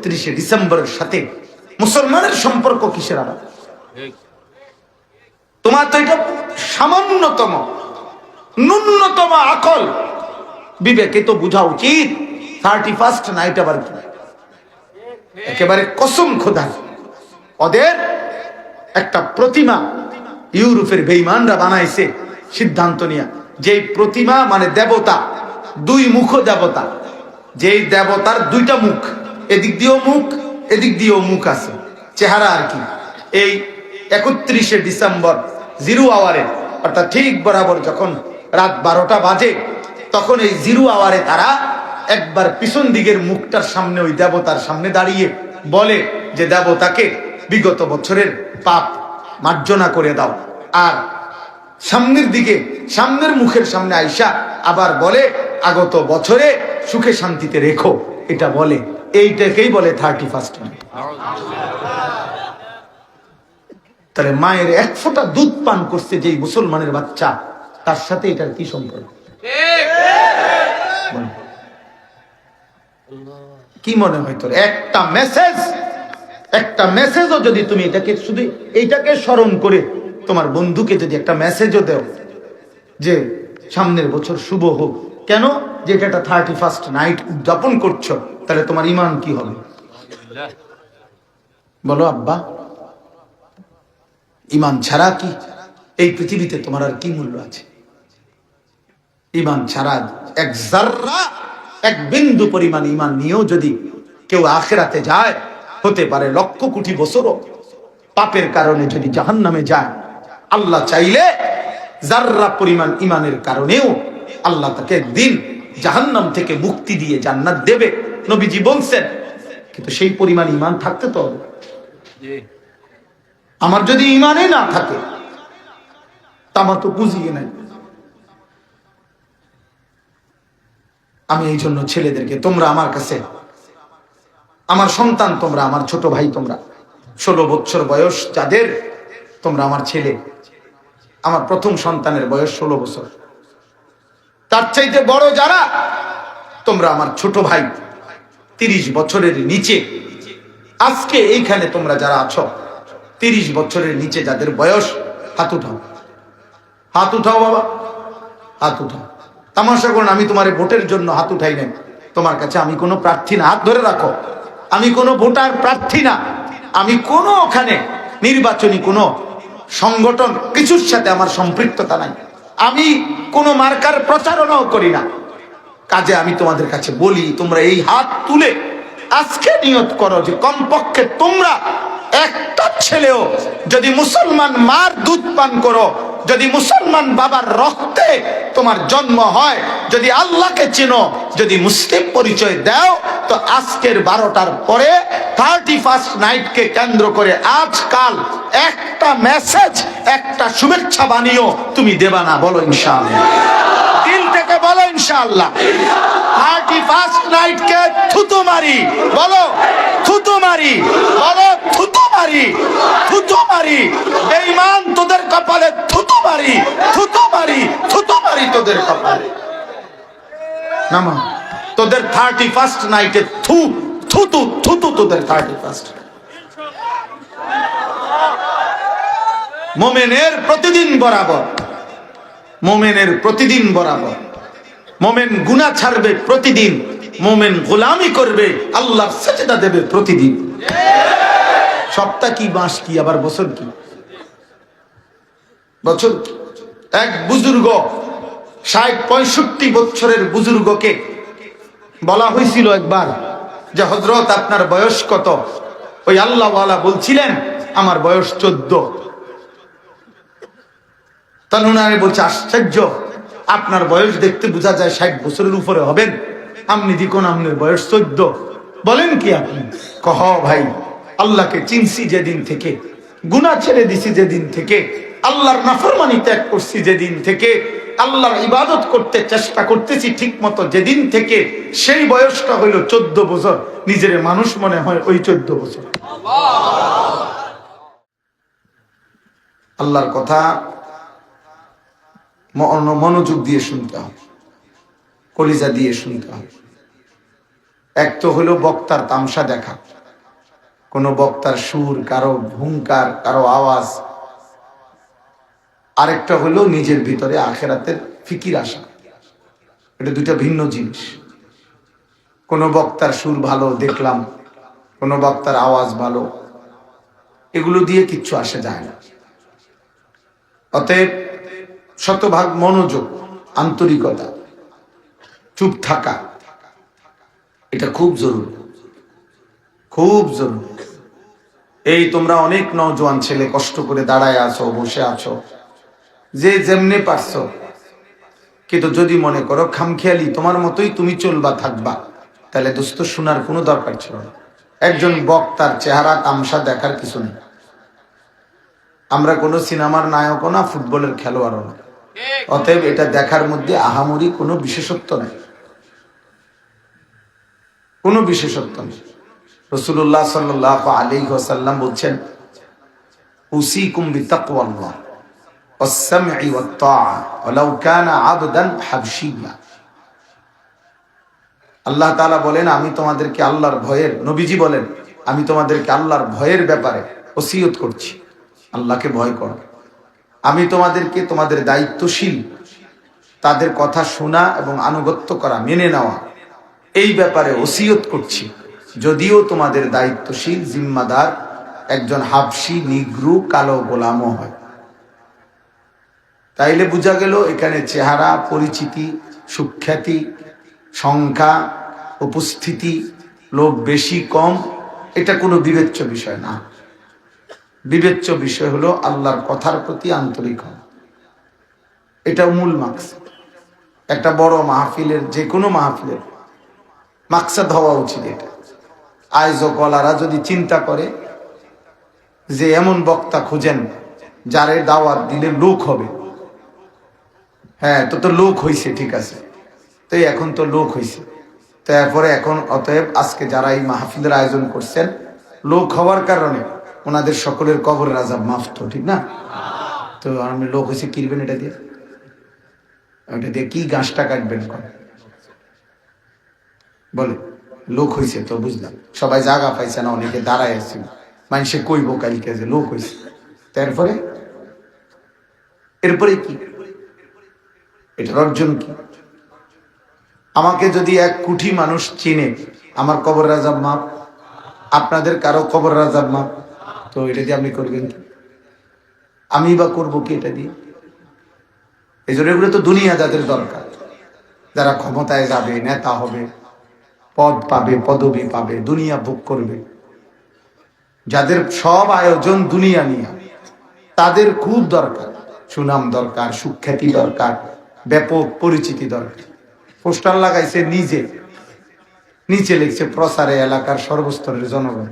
31শে ডিসেম্বরের সাথে মুসলমানের সম্পর্ক কিসের আলাদা? তোমার তো এটা সামান্যতম ন্যূনতম আকল বিবেকে তো বোঝা উচিত 31st নাইট আবার কি। একেবারে কসম খোদা, ওদের একটা প্রতিমা ইউরোপের বেঈমানরা বানাইছে সিদ্ধান্ত নিয়ে, যে প্রতিমা মানে দেবতা, দুই মুখ দেবতা, যেই দেবতার দুইটা মুখ, এদিক দিয়েও মুখ এদিক দিয়েও মুখ আছে, চেহারা আর কি। এই 31শে ডিসেম্বর 0 আওয়ারে, অর্থাৎ ঠিক বরাবর যখন রাত 12টা বাজে, তখন এই 0 আওয়ারে তারা একবার পিছন দিকের মুখটার সামনে ওই দেবতার সামনে দাঁড়িয়ে বলে যে দেবতাকে বিগত বছরের পাপ মার্জনা করে দাও, আর সামনের দিকে সামনের মুখের সামনে আইসা আবার বলে আগত বছরে সুখে শান্তিতে রেখো, এটা বলে। এইটাকেই বলে 31st নাইট। তাহলে মায়ের এক ফোঁটা দুধ পান করছে যেই মুসলমানের বাচ্চা, তার সাথে এটার কি সম্পর্ক? কি মনে হয় তোর? একটা মেসেজও যদি তুমি এটাকে শুধু এইটাকে স্মরণ করে তোমার বন্ধুকে যদি একটা মেসেজও দাও যে সামনের বছর শুভ হোক, কেন যে এটা 31st নাইট উদযাপন করছো, তাহলে তোমার ঈমান কি হবে? বলো আব্বা, ঈমান ছাড়া কি এই পৃথিবীতে তোমার আর কি মূল্য আছে? ঈমান ছাড়া এক জাররা, এক বিন্দু পরিমাণ ঈমান নিয়েও যদি কেউ আখিরাতে যায়, হতে পারে লক্ষ কোটি বছরও পাপের কারণে যদি জাহান্নামে যায়, আল্লাহ চাইলে জাররা পরিমাণ ঈমানের কারণেও আল্লাহ তাকে একদিন জাহান্নাম থেকে মুক্তি দিয়ে জান্নাত দেবে, নবীজি বলছেন। কিন্তু সেই পরিমাণ ঈমান থাকতে তো হবে। আমার যদি ঈমানই না থাকে, তা আমার তো বুঝিয়ে নাই। আমি এই জন্য ছেলেদেরকে, তোমরা আমার কাছে, আমার সন্তান তোমরা, আমার ছোট ভাই তোমরা, 16 বছর বয়স যাদের, তোমরা আমার ছেলে। আমার প্রথম সন্তানের বয়স 16 বছর। তার চাইতে বড় যারা, তোমরা আমার ছোট ভাই, 30 বছরের নিচে। আজকে এইখানে তোমরা যারা আছো 30 বছরের নিচে যাদের বয়স, হাত উঠাও, হাত উঠাও বাবা, হাত উঠাও। তামাশা করুন, আমি তোমার ভোটের জন্য হাত উঠাই নাই। তোমার কাছে আমি কোনো প্রার্থী না, হাত ধরে রাখো। আমি কোনো ভোটার প্রার্থী না, আমি কোনো ওখানে নির্বাচনী কোনো সংগঠন কিছুর সাথে আমার সম্পৃক্ততা নাই। আমি কোনো মার্কার প্রচারণাও করি না। কাজে আমি তোমাদের কাছে বলি, তোমরা এই হাত তুলে আজকে নিয়ত করো যে কমপক্ষে তোমরা একটা ছেলেও যদি মুসলমান মার দুধ পান করো, যদি মুসলমান বাবার রক্তে তোমার জন্ম হয়, যদি আল্লাহকে চেনো, যদি মুসলিম পরিচয় দাও, তো আজকের 12টার পরে 31st নাইটকে কেন্দ্র করে আজকাল একটা মেসেজ, একটা শুভেচ্ছা বানিয়েও তুমি দেবা না? বলো ইনশাআল্লাহ, দিল থেকে বলো ইনশাআল্লাহ। 31st নাইটকে থুতু মারি, বলো থুতু মারি, বলো থুতু মারি, থুতু মারি। বেঈমান তোদের কপালে থুতু মারি, থুতু মারি, থুতু মারি তোদের কপালে। নামা তোদের 31st নাইটে থু থুতু থুতু তোদের 31st। মোমেনের প্রতিদিন বরাবর, মোমেনের প্রতিদিন বরাবর, মোমেন গুনাহ ছাড়বে প্রতিদিন, মোমেন গোলামি করবে, আল্লাহর সিজদা দেবে প্রতিদিন। সপ্তাহ কি, মাস কি, আবার বছর কি? বছর। এক বুজুর্গ, 60-65 বছরের বুজুর্গকে বলা হয়েছিল একবার যে হযরত আপনার বয়স কত? ওই আল্লাহওয়ালা বলছিলেন আমার বয়স 14। তনুনারে বলছে আশ্চর্য, আপনার বয়স দেখতে বোঝা যায় 60 বছরের উপরে হবেন, আপনি দেখুন আপনার বয়স 14, বলেন কি আপনি? কহ ভাই, আল্লাহকে চিনছি যেদিন থেকে, গুনাহ ছেড়ে দিছি যেদিন থেকে, আল্লাহর নাফরমানি ত্যাগ করছি যেদিন থেকে, আল্লাহর ইবাদত করতে চেষ্টা করতেছি ঠিক মতো যেদিন থেকে, সেই বয়সটা হইল 14 বছর। নিজের মানুষ মনে হয় ওই 14 বছর। আল্লাহর কথা মনোযোগ দিয়ে শুনতে হবে, কলিজা দিয়ে শুনতে হবে। এক তো হলো বক্তার তামসা দেখা, কোন বক্তার সুর, কারো হুঙ্কার, কারো আওয়াজ। আরেকটা হলো নিজের ভিতরে আখেরাতের ফিকির আসা। এটা দুইটা ভিন্ন জিনিস। কোন বক্তার সুর ভালো দেখলাম, কোন বক্তার আওয়াজ ভালো, এগুলো দিয়ে কিচ্ছু আসে যায় না। অতএব শতভাগ মনোযোগ, আন্তরিকতা, চুপ থাকা, এটা খুব জরুরি, খুব জরুরি। এই তোমরা অনেক নওজোয়ান ছেলে কষ্ট করে দাঁড়ায় আছো, বসে আছো, যে যেমনে পারছো, কিন্তু যদি মনে করো খামখেয়ালি তোমার মতোই তুমি চলবা থাকবা, তাহলে দোস্ত শোনার কোনো দরকার ছিল না। একজন বক্তার চেহারা তামসা দেখার কিছু নেই। আমরা কোনো সিনেমার নায়কও না, ফুটবলের খেলোয়াড়ও না। অতএব এটা দেখার মধ্যে আহামরি কোনো বিশেষত্ব নেই, কোনো বিশেষত্ব নেই। রাসূলুল্লাহ সাল্লাল্লাহু আলাইহি ওয়াসাল্লাম বলছেন, উসীকুম বিতাকওয়াল্লাহ ওয়াস-সামঈ ওয়াত-তাআ ওয়ালাউ কানা আবদান হাবশিয়্যা। আল্লাহ তাআলা বলেন, আমি তোমাদেরকে আল্লাহর ভয়ের, নবীজি বলেন, আমি তোমাদেরকে আল্লাহর ভয়ের ব্যাপারে ওসিয়ত করছি, আল্লাহকে ভয় করো। আমি তোমাদেরকে তোমাদের দায়িত্বশীল তাদের কথা শোনা এবং আনুগত্য করা, মেনে নেওয়া, এই ব্যাপারে ওসিয়ত করছি, যদিও তোমাদের দায়িত্বশীল জিম্মাদার একজন হাবশি, নিগ্রু, কালো গোলামও হয়। তাইলে বোঝা গেল এখানে চেহারা, পরিচিতি, সুখ্যাতি, সংখ্যা, উপস্থিতি, লোক বেশি কম, এটা কোনো বিবেচ্য বিষয় না। বিবেচ্য বিষয় হলো আল্লাহর কথার প্রতি আন্তরিক হওয়া। এটা মূল মাকসাদ। একটা বড় মাহফিলের, যে কোনো মাহফিলের মাকসাদ হওয়া উচিত এটা। আয়োজকওয়ালারা যদি চিন্তা করে যে এমন বক্তা খুঁজেন যারে দাওয়াত দিলে লোক হবে, হ্যাঁ তো লোক হইছে, ঠিক আছে, তো এখন তো লোক হইছে, তো এরপরে এখন অতএব আজকে যারা এই মাহফিলের আয়োজন করছেন, লোক হওয়ার কারণে ওনাদের সকলের কবরের আযাব মাফ, তো ঠিক না? তো আমি লোক হয়েছে কিনবেন এটা দিয়ে, ওটা দিয়ে কি গাছটা কাটবেন বলে? লোক হয়েছে তো বুঝলাম, সবাই জায়গা পাইছে না, অনেকে দাঁড়ায় আসছিল, মানুষে কইব কালকে যে লোক হয়েছে, তারপরে এরপরে কি এটার অর্জন কি? আমাকে যদি 1 কোটি মানুষ চিনে, আমার কবরের আযাব মাফ, আপনাদের কারো কবরের আযাব মাফ, তো এটা দিয়ে আপনি করবেন কি? আমি বা করবো কি এটা দিয়ে? এই জন্য এগুলো তো দুনিয়া যাদের দরকার, যারা ক্ষমতায় যাবে, নেতা হবে, পদ পাবে, পদবি পাবে, দুনিয়া ভোগ করবে, যাদের সব আয়োজন দুনিয়া নিয়ে, তাদের খুব দরকার, সুনাম দরকার, সুখ্যাতি দরকার, ব্যাপক পরিচিতি দরকার। পোস্টার লাগাইছে নিজে, নিচে লিখছে প্রচারে এলাকার সর্বস্তরের জনগণ।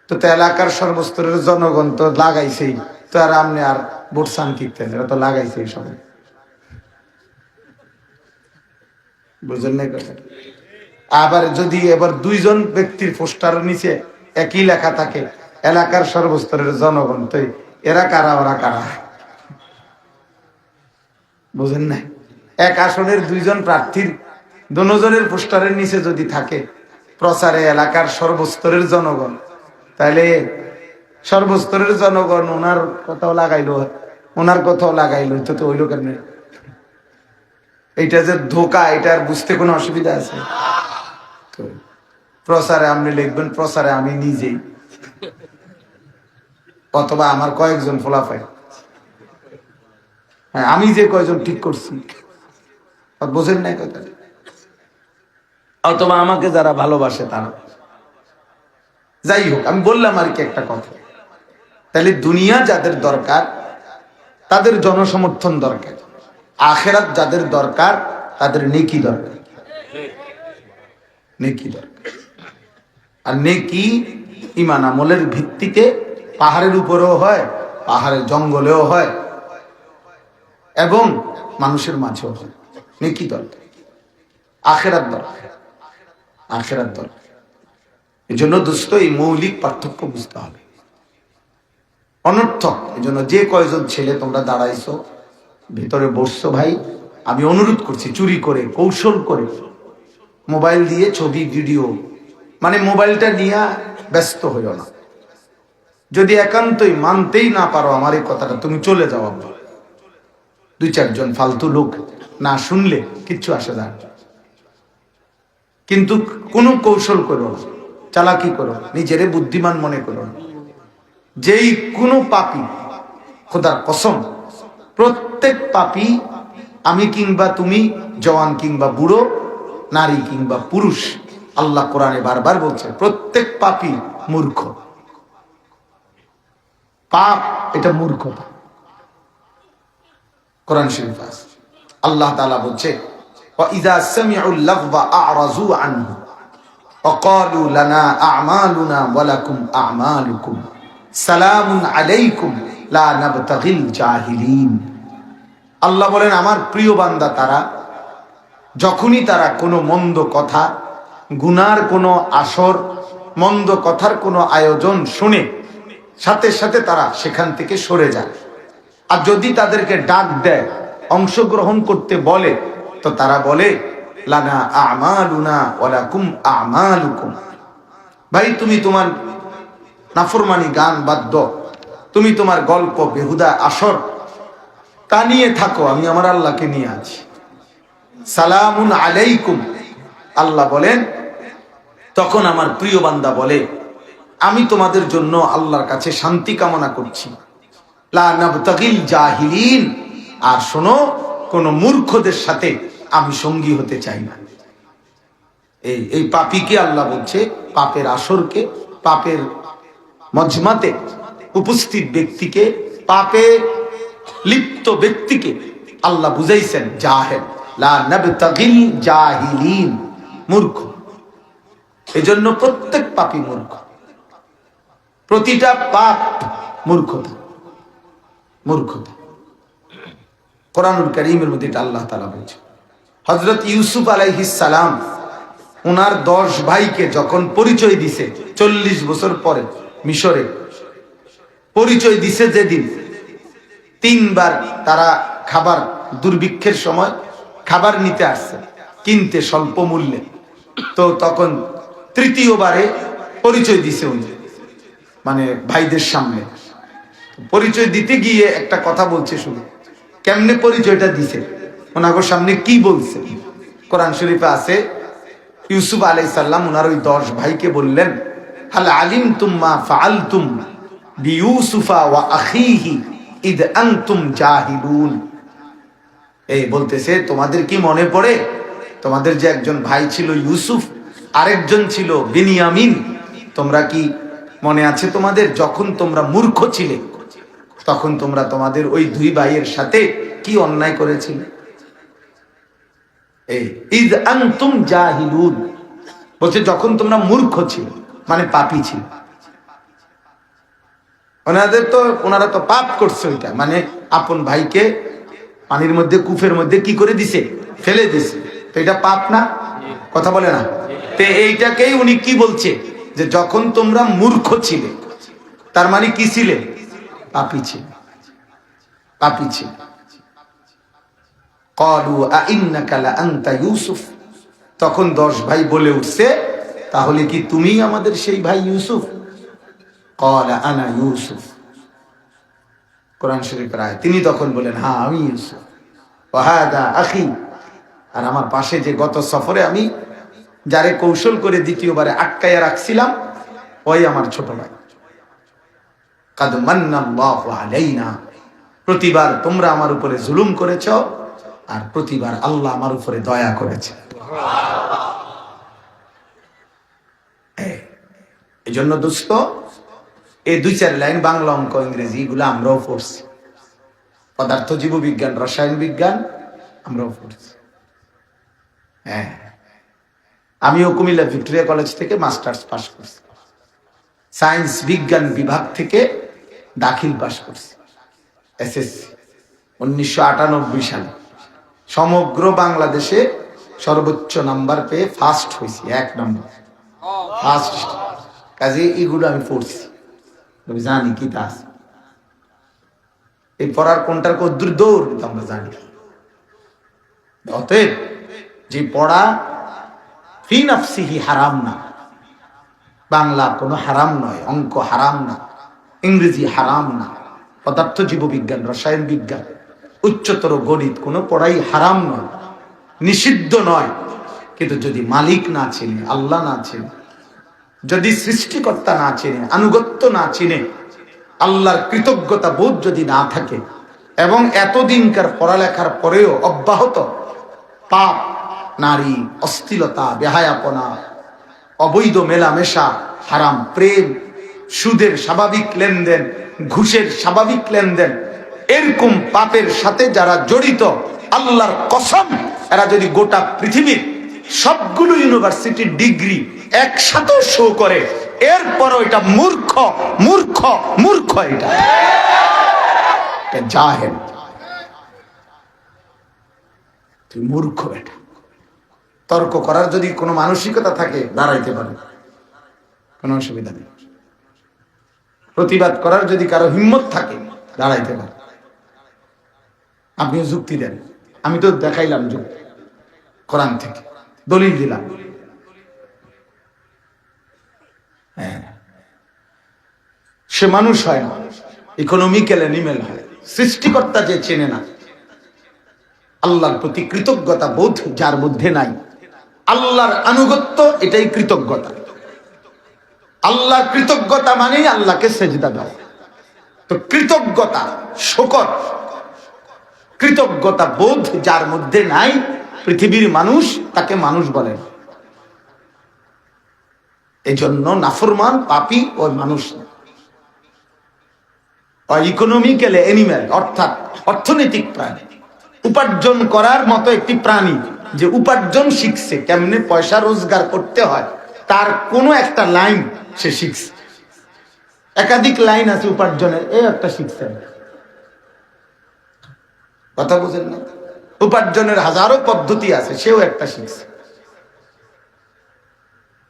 তো এলাকার সর্বস্তরের জনগণ তো লাগাইছেই, তো আর আপনি আর ভোট চান কিনতেন, এরা তো লাগাইছেই সবাই, বুঝলেন না কথা? আবার যদি এবার 2 জন ব্যক্তির পোস্টার নিচে একই লেখা থাকে, এলাকার সর্বস্তরের জনগণ, তো এরা কারা, ওরা কারা, বুঝেন না? এক আসনের 2 জন প্রার্থীর দুজনের পোস্টারের নিচে যদি থাকে প্রচারে এলাকার সর্বস্তরের জনগণ, তাহলে সর্বস্তরের জনগণ ওনার কথাও লাগাইলো, তো হইল কেন? এইটা যে ধোকা, এটা আর বুঝতে কোনো অসুবিধা আছে? তো প্রচারে আপনি লিখবেন, প্রচারে আমি নিজেই, অথবা আমার কয়েকজন ফলাফল, হ্যাঁ আমি যে কয়জন ঠিক করছি, বোঝেন নাই কথা, অথবা আমাকে যারা ভালোবাসে তারা। যাই হোক, আমি বললাম আর কি একটা কথা। তাহলে দুনিয়া যাদের দরকার তাদের জনসমর্থন দরকার, আখেরাত যাদের দরকার তাদের নেকি দরকার, নেকি দরকার। আর নেকি ঈমান আমলের ভিত্তিতে পাহাড়ের উপরেও হয়, পাহাড়ের জঙ্গলেও হয়, এবং মানুষের মাঝেও হয়। নেকি দরকার, আখেরাত দরকার, আখেরাত দরকার। এই জন্য দোস্ত এই মৌলিক পার্থক্য বুঝতে হবে। অনর্থক, এই জন্য যে কয়জন ছেলে তোমরা দাঁড়াইছো, ভিতরে বসছো, ভাই আমি অনুরোধ করছি, চুরি করে, কৌশল করে মোবাইল দিয়ে ছবি ভিডিও, মানে মোবাইলটা নিয়ে ব্যস্ত হইও না। যদি একান্তই মানতেই না পারো আমার এই কথাটা, তুমি চলে যাও। দুই চারজন ফালতু লোক না শুনলে কিচ্ছু আসে না। কিন্তু কোনো কৌশল করো না, চালাকি করো, নিজেরে বুদ্ধিমান মনে করো না। যেই কোনো পাপী, খোদার কসম, প্রত্যেক পাপী, আমি কিংবা তুমি, জওয়ান কিংবা বুড়ো, নারী কিংবা পুরুষ, আল্লাহ কোরআনে বারবার বলছে প্রত্যেক পাপী মূর্খ। পাপ এটা মূর্খতা। কোরআন শরীফ আছে, আল্লাহ তাআলা বলছে وَإِذَا سَمِعُوا اللَّغْوَ أَعْرَضُوا عَنْهُ وَقَالُوا لَنَا أَعْمَالُنَا وَلَكُمْ أَعْمَالُكُمْ سَلَامٌ عَلَيْكُمْ لَا نَبْتَغِي الْجَاهِلِينَ। আল্লাহ বলেন আমার প্রিয় বান্দা তারা, যখনই তারা কোনো মন্দ কথা, গুনার কোনো আসর, মন্দ কথার কোনো আয়োজন শুনে সাথে সাথে তারা সেখান থেকে সরে যায়। আর যদি তাদেরকে ডাক দেয়, অংশগ্রহণ করতে বলে, তো তারা বলে লানা আমালুনা ওয়ালাকুম আমালুকুম। ভাই তুমি তোমার নাফরমানি গান বাদ্য, তুমি তোমার গল্প বেহুদা আসর তা নিয়ে থাকো, আমি আমার আল্লাহকে নিয়ে আছি। সালামুন আলাইকুম, আল্লাহ বলেন তখন আমার প্রিয় বান্দা বলে আমি তোমাদের জন্য আল্লাহর কাছে শান্তি কামনা করছি। লা নাবতাগিল জাহিলিন, আর শোনো কোন মূর্খদের সাথে আমি সঙ্গী হতে চাই না। এই পাপীকে আল্লাহ বলছে, পাপের আসরকে, পাপের মজমাতে উপস্থিত ব্যক্তিকে, পাপে লিপ্ত ব্যক্তিকে আল্লাহ বুঝাইছেন জাহেল। লা নাবতাগিল জাহিলিন, মূর্খ। এজন্য প্রত্যেক পাপী মূর্খ, প্রতিটা পাপ মূর্খতা, মূর্খতা। কোরআনুল কারীমের মধ্যে এটা আল্লাহ তাআলা বলছে। হযরত ইউসুফ আলাইহিস সালাম ওনার 10 ভাইকে যখন পরিচয় দিছে 40 বছর পরে মিশরে, পরিচয় দিছে যেদিন, 3 বার তারা খাবার, দুর্ভিক্ষের সময় খাবার নিতে আসছে কিনতে স্বল্প মূল্যে। তো তখন তৃতীয়বারে পরিচয় দিছে উনি, মানে ভাইদের সামনে পরিচয় দিতে গিয়ে একটা কথা বলছে। শুনে কেমনে পরিচয়টা দিছে, ওনাগোর সামনে কি বলছে, কোরআন শরীফে আছে ইউসুফ আলাইহিস সালাম ওনার ওই 10 ভাইকে বললেন হাল আলিমতুম মা ফাআলতুম বিইউসুফা ওয়া আখিহি ইদ আনতুম জাহিলুন। এই বলতেছে তোমাদের কি মনে পড়ে, তোমাদের যে একজন ভাই ছিল ইউসুফ, আরেকজন ছিল বিনিয়ামিন, তোমরা কি মনে আছে তোমাদের, যখন তোমরা মূর্খ ছিলে তখন তোমরা তোমাদের ওই 2 ভাইয়ের সাথে কি অন্যায় করেছিলে। এই ইদ আনতুম জাহিলুন বলছে যখন তোমরা মূর্খ ছিলে, মানে পাপী ছিল। ওনারা তো পাপ করছে, ওইটা মানে আপন ভাইকে পানির মধ্যে, কূপের মধ্যে কি করে দিছে, ফেলে দিছে। তো এটা পাপ না? কথা বলে না? তো এইটাকেই উনি কি বলছে, যে যখন তোমরা মূর্খ ছিলে, তার মানে কি ছিলে, পাপী ছিলে, পাপী ছিলে। ক্বালু আইন্নাকা লা আনতা ইউসুফ, তখন 10 ভাই বলে উঠছে তাহলে কি তুমি আমাদের সেই ভাই ইউসুফ? ক্বালা আনা ইউসুফ, কোরআন শরীফের আয়াত। তিনি তখন বলেন হ্যাঁ আমি ইউসুফ, ওয়া হাদা আখি, আর আমার পাশে যে গত সফরে আমি যারে কৌশল করে দ্বিতীয়বারে আটকায়া রাখছিলাম, ওই আমার ছোট ভাই। কাদ মান্নাল্লাহু আলাইনা, প্রতিবার তোমরা আমার উপরে জুলুম করেছ, আর প্রতিবার আল্লাহ আমার উপরে দয়া করেছে। এই জন্য দোস্ত, এই 2-4 লাইন বাংলা, অঙ্ক, ইংরেজি এগুলো আমরাও পড়ছি, পদার্থ জীববিজ্ঞান, রসায়ন বিজ্ঞান আমরাও পড়ছি। হ্যাঁ, আমিও কুমিল্লা ভিক্টোরিয়া কলেজ থেকে মাস্টার্স পাস করছি, সায়েন্স বিজ্ঞান বিভাগ থেকে দাখিল পাস করছি, এসএসসি 1998 সালে। সমগ্র বাংলাদেশে সর্বোচ্চ নাম্বার পেয়ে ফার্স্ট হয়েছি, 1 নম্বর ফার্স্ট। কাজে এগুলো আমি পড়ছি, আমি জানি কি তা আছে। এই পড়ার কোনটার কদ্দুর দৌড় আমরা জানি। অতএব যে পড়া ফি নাফসিহি হারাম না, বাংলা কোনো হারাম নয়, অঙ্ক হারাম না, ইংরেজি হারাম না, পদার্থ জীববিজ্ঞান, রসায়ন বিজ্ঞান, উচ্চতর গণিত কোনো পড়াই হারাম নয়, নিষিদ্ধ নয়। কিন্তু যদি মালিক না চিনে, আল্লাহ না চিনে, যদি সৃষ্টিকর্তা না চিনে, আনুগত্য না চিনে, আল্লাহর কৃতজ্ঞতা বোধ যদি না থাকে, এবং এতদিনকার পড়ালেখার পরেও অব্যাহত পাপ, নারী, অশ্লীলতা, বেহায়াপনা, অবৈধ মেলামেশা, হারাম প্রেম, সুদের স্বাভাবিক লেনদেন, ঘুষের স্বাভাবিক লেনদেন, এরকম পাপের সাথে যারা জড়িত, আল্লাহর কসম, এরা যদি গোটা পৃথিবীর সবগুলো ইউনিভার্সিটির ডিগ্রি একসাথে শো করে, এরপরও এটা মূর্খ, মূর্খ, মূর্খ, এটা জাহেল, তুই মূর্খ বেটা। তর্ক করার যদি কোনো মানসিকতা থাকে দাঁড়াইতে পারে, কোনো অসুবিধা নেই। প্রতিবাদ করার যদি কারো হিম্মত থাকে দাঁড়াইতে পারে, আপনিও যুক্তি দেন। আমি তো দেখাইলাম যুক্তি, কোরআন থেকে দলিল দিলাম। হ্যাঁ, সে মানুষ হয় না, ইকোনমিক্যাল অ্যানিমেল হয়। সৃষ্টিকর্তা যে চেনে না, আল্লাহর প্রতি কৃতজ্ঞতা বোধ যার মধ্যে নাই, আল্লাহর আনুগত্য, এটাই কৃতজ্ঞতা। আল্লাহর কৃতজ্ঞতা মানেই আল্লাহকে সেজদা দাও। তো কৃতজ্ঞতা, শকর, কৃতজ্ঞতা বোধ যার মধ্যে নাই, পৃথিবীর মানুষ তাকে মানুষ বলেন। এই জন্য নাফরমান, পাপী ওই মানুষ না। ইকোনমিক্যাল অ্যানিমেল, অর্থাৎ অর্থনৈতিক প্রাণী, উপার্জন করার মতো একটি প্রাণী, যে উপার্জন শিখছে, কেমনে পয়সা রোজগার করতে হয়, তার কোনো একটা লাইন সে শিখছে। একাধিক লাইন আছে উপার্জনের, এই একটা শিখছে, কথা বুঝেন না? উপার্জনের হাজারো পদ্ধতি আছে, সেও একটা শিখছে,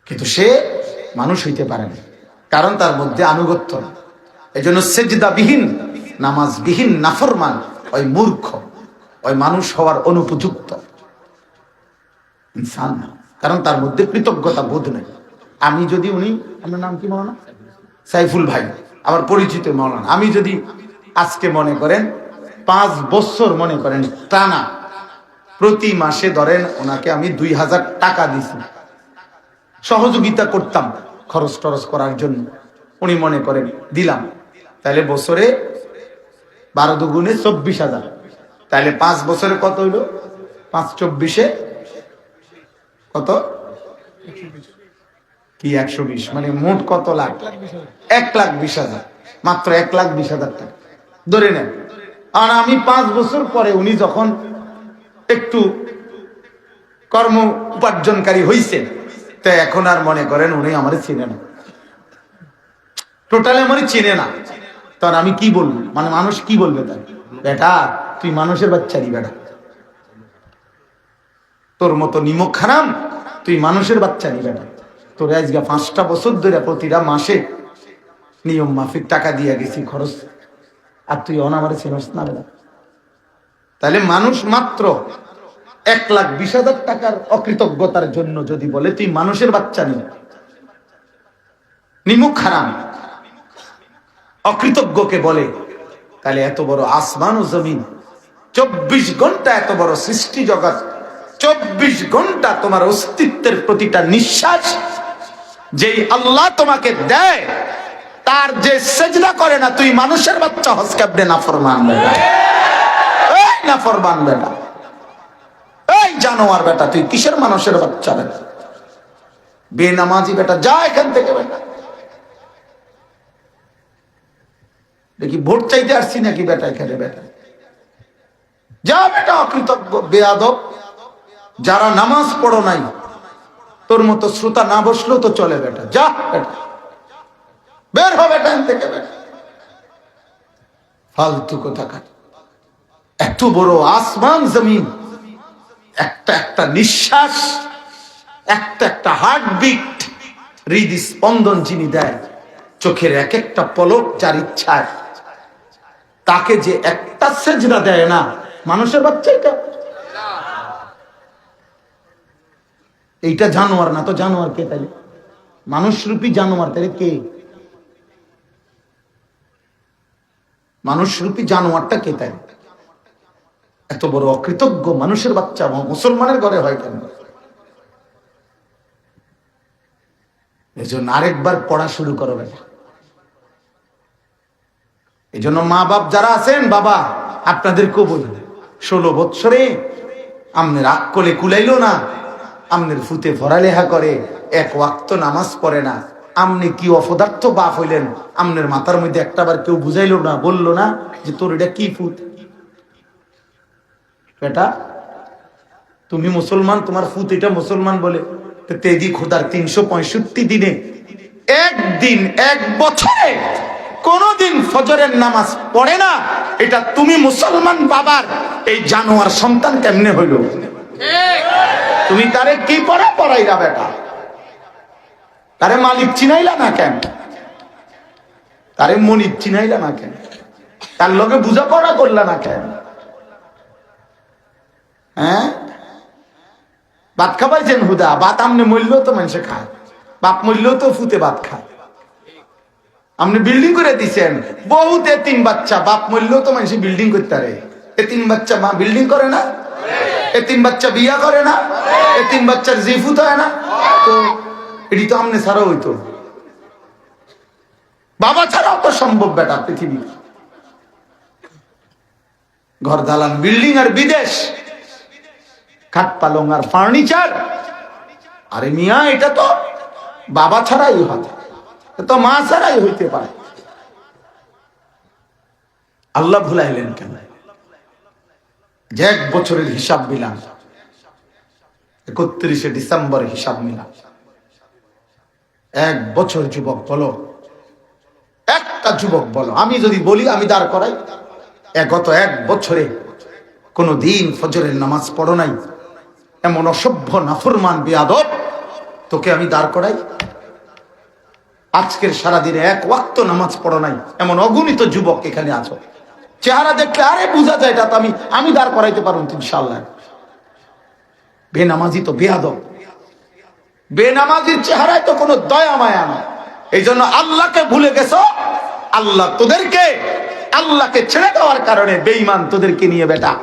কিন্তু সে মানুষ হইতে পারে না, কারণ তার মধ্যে আনুগত্য না। এই জন্য সেজদাবিহীন, নামাজবিহীন নাফরমান ওই মূর্খ, ওই মানুষ হওয়ার অনুপযুক্ত ইনসান না, কারণ তার মধ্যে কৃতজ্ঞতা বোধ নেই। আমি যদি, উনি, আপনার নাম কি মাওলানা? সাইফুল ভাই, আমার পরিচিত মাওলানা। আমি যদি আজকে মনে করেন 5 বছর মনে করেন টানা প্রতি মাসে ধরেন ওনাকে আমি 2000 টাকা দিছি, সহযোগিতা করতাম খরচ টরচ করার জন্য, উনি মনে করেন দিলাম, তাহলে বছরে 12 দুগুণে 24,000, তাহলে 5 বছরে কত হইল? 5 24 কত? কি 120, মানে মোট কত লাখ? 1,20,000, মাত্র 1,20,000 টাকা ধরে নেন। আর আমি 5 বছর পরে উনি যখন একটু কর্ম উপার্জনকারী হইছে, তো এখন আর মনে করেন উনি আমার চিনে না, টোটালি আমার চিনে না, তখন আমি কি বলবো? মানে মানুষ কি বলবে? তাই, বেটা তুই মানুষের বাচ্চারি, বেটা তোর মতো নিমক খারাম, তুই মানুষের বাচ্চারি বেটা, তোর আজকে 5টা বছর ধরে প্রতিটা মাসে নিয়ম মাফিক টাকা দিয়ে গেছি খরচ, আর তুই অনামারে চিনস না বেটা। তাহলে মানুষ মাত্র 1,20,000 টাকার অকৃতজ্ঞতার জন্য যদি বলে তুই মানুষের বাচ্চা নি, নিমুখ হারাম, অকৃতজ্ঞকে বলে, তাহলে এত বড় আসমান ও জমিন, 24 ঘন্টা এত বড় সৃষ্টি জগৎ, 24 ঘন্টা তোমার অস্তিত্বের প্রতিটা নিঃশ্বাস যেই আল্লাহ তোমাকে দেয়, তার যে সেজদা করে না, তুই মানুষের বাচ্চা হস কেমনে? নাফরমান বেটা, এই নাফরমান বেটা, এই জানোয়ার বেটা, তুই কিসের মানুষের বাচ্চা বেটা? বেনামাজি বেটা, যা এখান থেকে বেটা। দেখি ভোট চাইতে আসছি নাকি বেটা এখানে? বেটা যা বেটা, অকৃতজ্ঞ, বেয়াদব। যারা নামাজ পড়ো নাই, তোর মতো শ্রোতা না বসলেও তো চলে, বেটা যা, বেটা বের হবে এখান থেকে বেটা, ফালতু কোথাকার। এত বড় আসমান জমিন, একটা একটা নিঃশ্বাস, একটা একটা হার্টবিট, হৃদস্পন্দন যিনি দেয়, চোখের এক একটা পলক যার ইচ্ছায়, তাকে যে একটা সেজদা দেয় না, মানুষের বাচ্চা এটা এইটা জানোয়ার না তো জানোয়ার কে তাইলে? মানুষরূপী জানোয়ার তাইলে কে? মানুষরূপী জানোয়ারটা কে তাইলে? এত বড় অকৃতজ্ঞ মানুষের বাচ্চা মুসলমানের ঘরে হয় কেন? এই জন্য আরেকবার পড়া শুরু করো বেটা। এই জন্য মা বাপ যারা আছেন, বাবা আপনাদেরকেও বলি, 16 বৎসরে আমনের আকলে কুলাইলো না, আমনের ফুতে পড়ালেখা করে, এক ওয়াক্ত নামাজ পড়ে না, আমনি কি অপদার্থ বাপ হইলেন? আমনের মাথার মধ্যে একটাবার কেউ বুঝাইলো না, বললো না যে তোর এটা কি ফুত? বেটা তুমি মুসলমান, তোমার ফুত এটা মুসলমান বলে, তেদি খোদার 365 দিনে একদিন, এক বছরে কোনদিন ফজরের নামাজ পড়ে না, এটা তুমি মুসলমান বাবার এই জানোয়ার সন্তান কেমনে হইল? তুমি তারে কি পড়াইলা বেটা? তারে মালিক চিনাইলা না কেন? তারে মনিব চিনাইলা না কেন? তার লগে বুঝাপড়া করলা না কেন? হ্যাঁ, ভাত খাবাইছেন হুদা, ভাত আমনে মরলেও তো মানুষে খায়, বাপ মরলেও তো ফুতে ভাত খায়। আপনি বিল্ডিং করে দিচ্ছেন, বহুত এতিম বাচ্চা, বাপ মরলেও তো মানুষ বিল্ডিং করতে পারে। এতিম বাচ্চা মা বিল্ডিং করে না? এতিম বাচ্চা বিয়া করে না? এতিম বাচ্চার জিফুত হয় না? তো এটি তো আমনে ছাড়াও হইতো, বাবা ছাড়াও তো সম্ভব বেটা পৃথিবী। ঘর দালান বিল্ডিং আর বিদেশ, খাট পালং আর ফার্নিচার, আরে মিয়া এটা তো বাবা ছাড়াই হয়, তো মা ছাড়াই হইতে পারে। আল্লাহ ভুলাইলেন কেন? যে 1 বছরের হিসাব মিলান, 31শে ডিসেম্বর হিসাব মিলান, 1 বছর। যুবক বলো, একটা যুবক বলো, আমি যদি বলি আমি দাঁড় করাই, গত 1 বছরে কোন দিন ফজরের নামাজ পড়ো নাই, এমন অসভ্য নাফরমান বেয়াদব তোকে আমি দাঁড় করাই। আজকের সারাদিনে 1 ওয়াক্ত নামাজ পড়ো নাই, এমন অগণিত যুবক এখানে আছো, চেহারা দেখলে আরে বোঝা যায় এটা তো আমি দাঁড় করাইতে পারবো ইনশাআল্লাহ। বেনামাজি তো বেয়াদব, বেনামাজির চেহারায় তো কোনো দয়া মায়া না। এই জন্য আল্লাহকে ভুলে গেছো। আল্লাহ তোদেরকে, আল্লাহকে ছেড়ে দেওয়ার কারণে বেঈমান তোদেরকে নিয়ে বেটা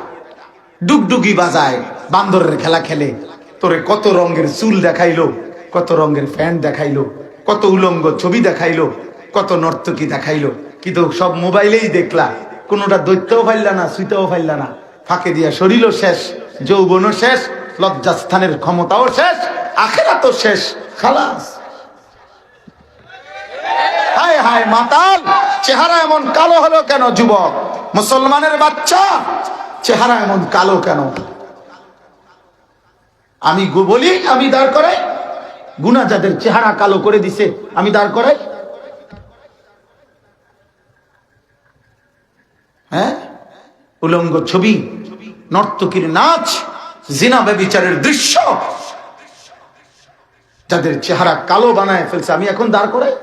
ডুগডুগি বাজায়, বান্দরের খেলা খেলে। তোরে কত রঙের চুল দেখাইলো, কত রঙের ফ্যান দেখাইলো, কত উলঙ্গ ছবি দেখাইলো, কত নর্তকী দেখাইলো, কিন্তু সব মোবাইলেই দেখলা। কোনোটা দৈত্যও ফাইল্লা না, সুইতেও ফাইল্লা না, ফাঁকে দিয়া শরীরও শেষ, যৌবনও শেষ, লজ্জাস্থানের ক্ষমতাও শেষ, আখিরাতও শেষ, খালাস। হায় হায় মাতাল, চেহারা এমন কালো হলো কেন? যুবক মুসলমানের বাচ্চা, চেহারা এমন কালো কেন? আমি বলি আমি দাঁড় করাই, গুনাহ যাদের চেহারা কালো করে দিছে আমি দাঁড় করাই। হ্যাঁ, উলঙ্গ ছবি, নর্তকীর নাচ, জিনা ব্যভিচারের দৃশ্য, যাদের চেহারা কালো বানায় ফেলছে আমি এখন দাঁড় করাই।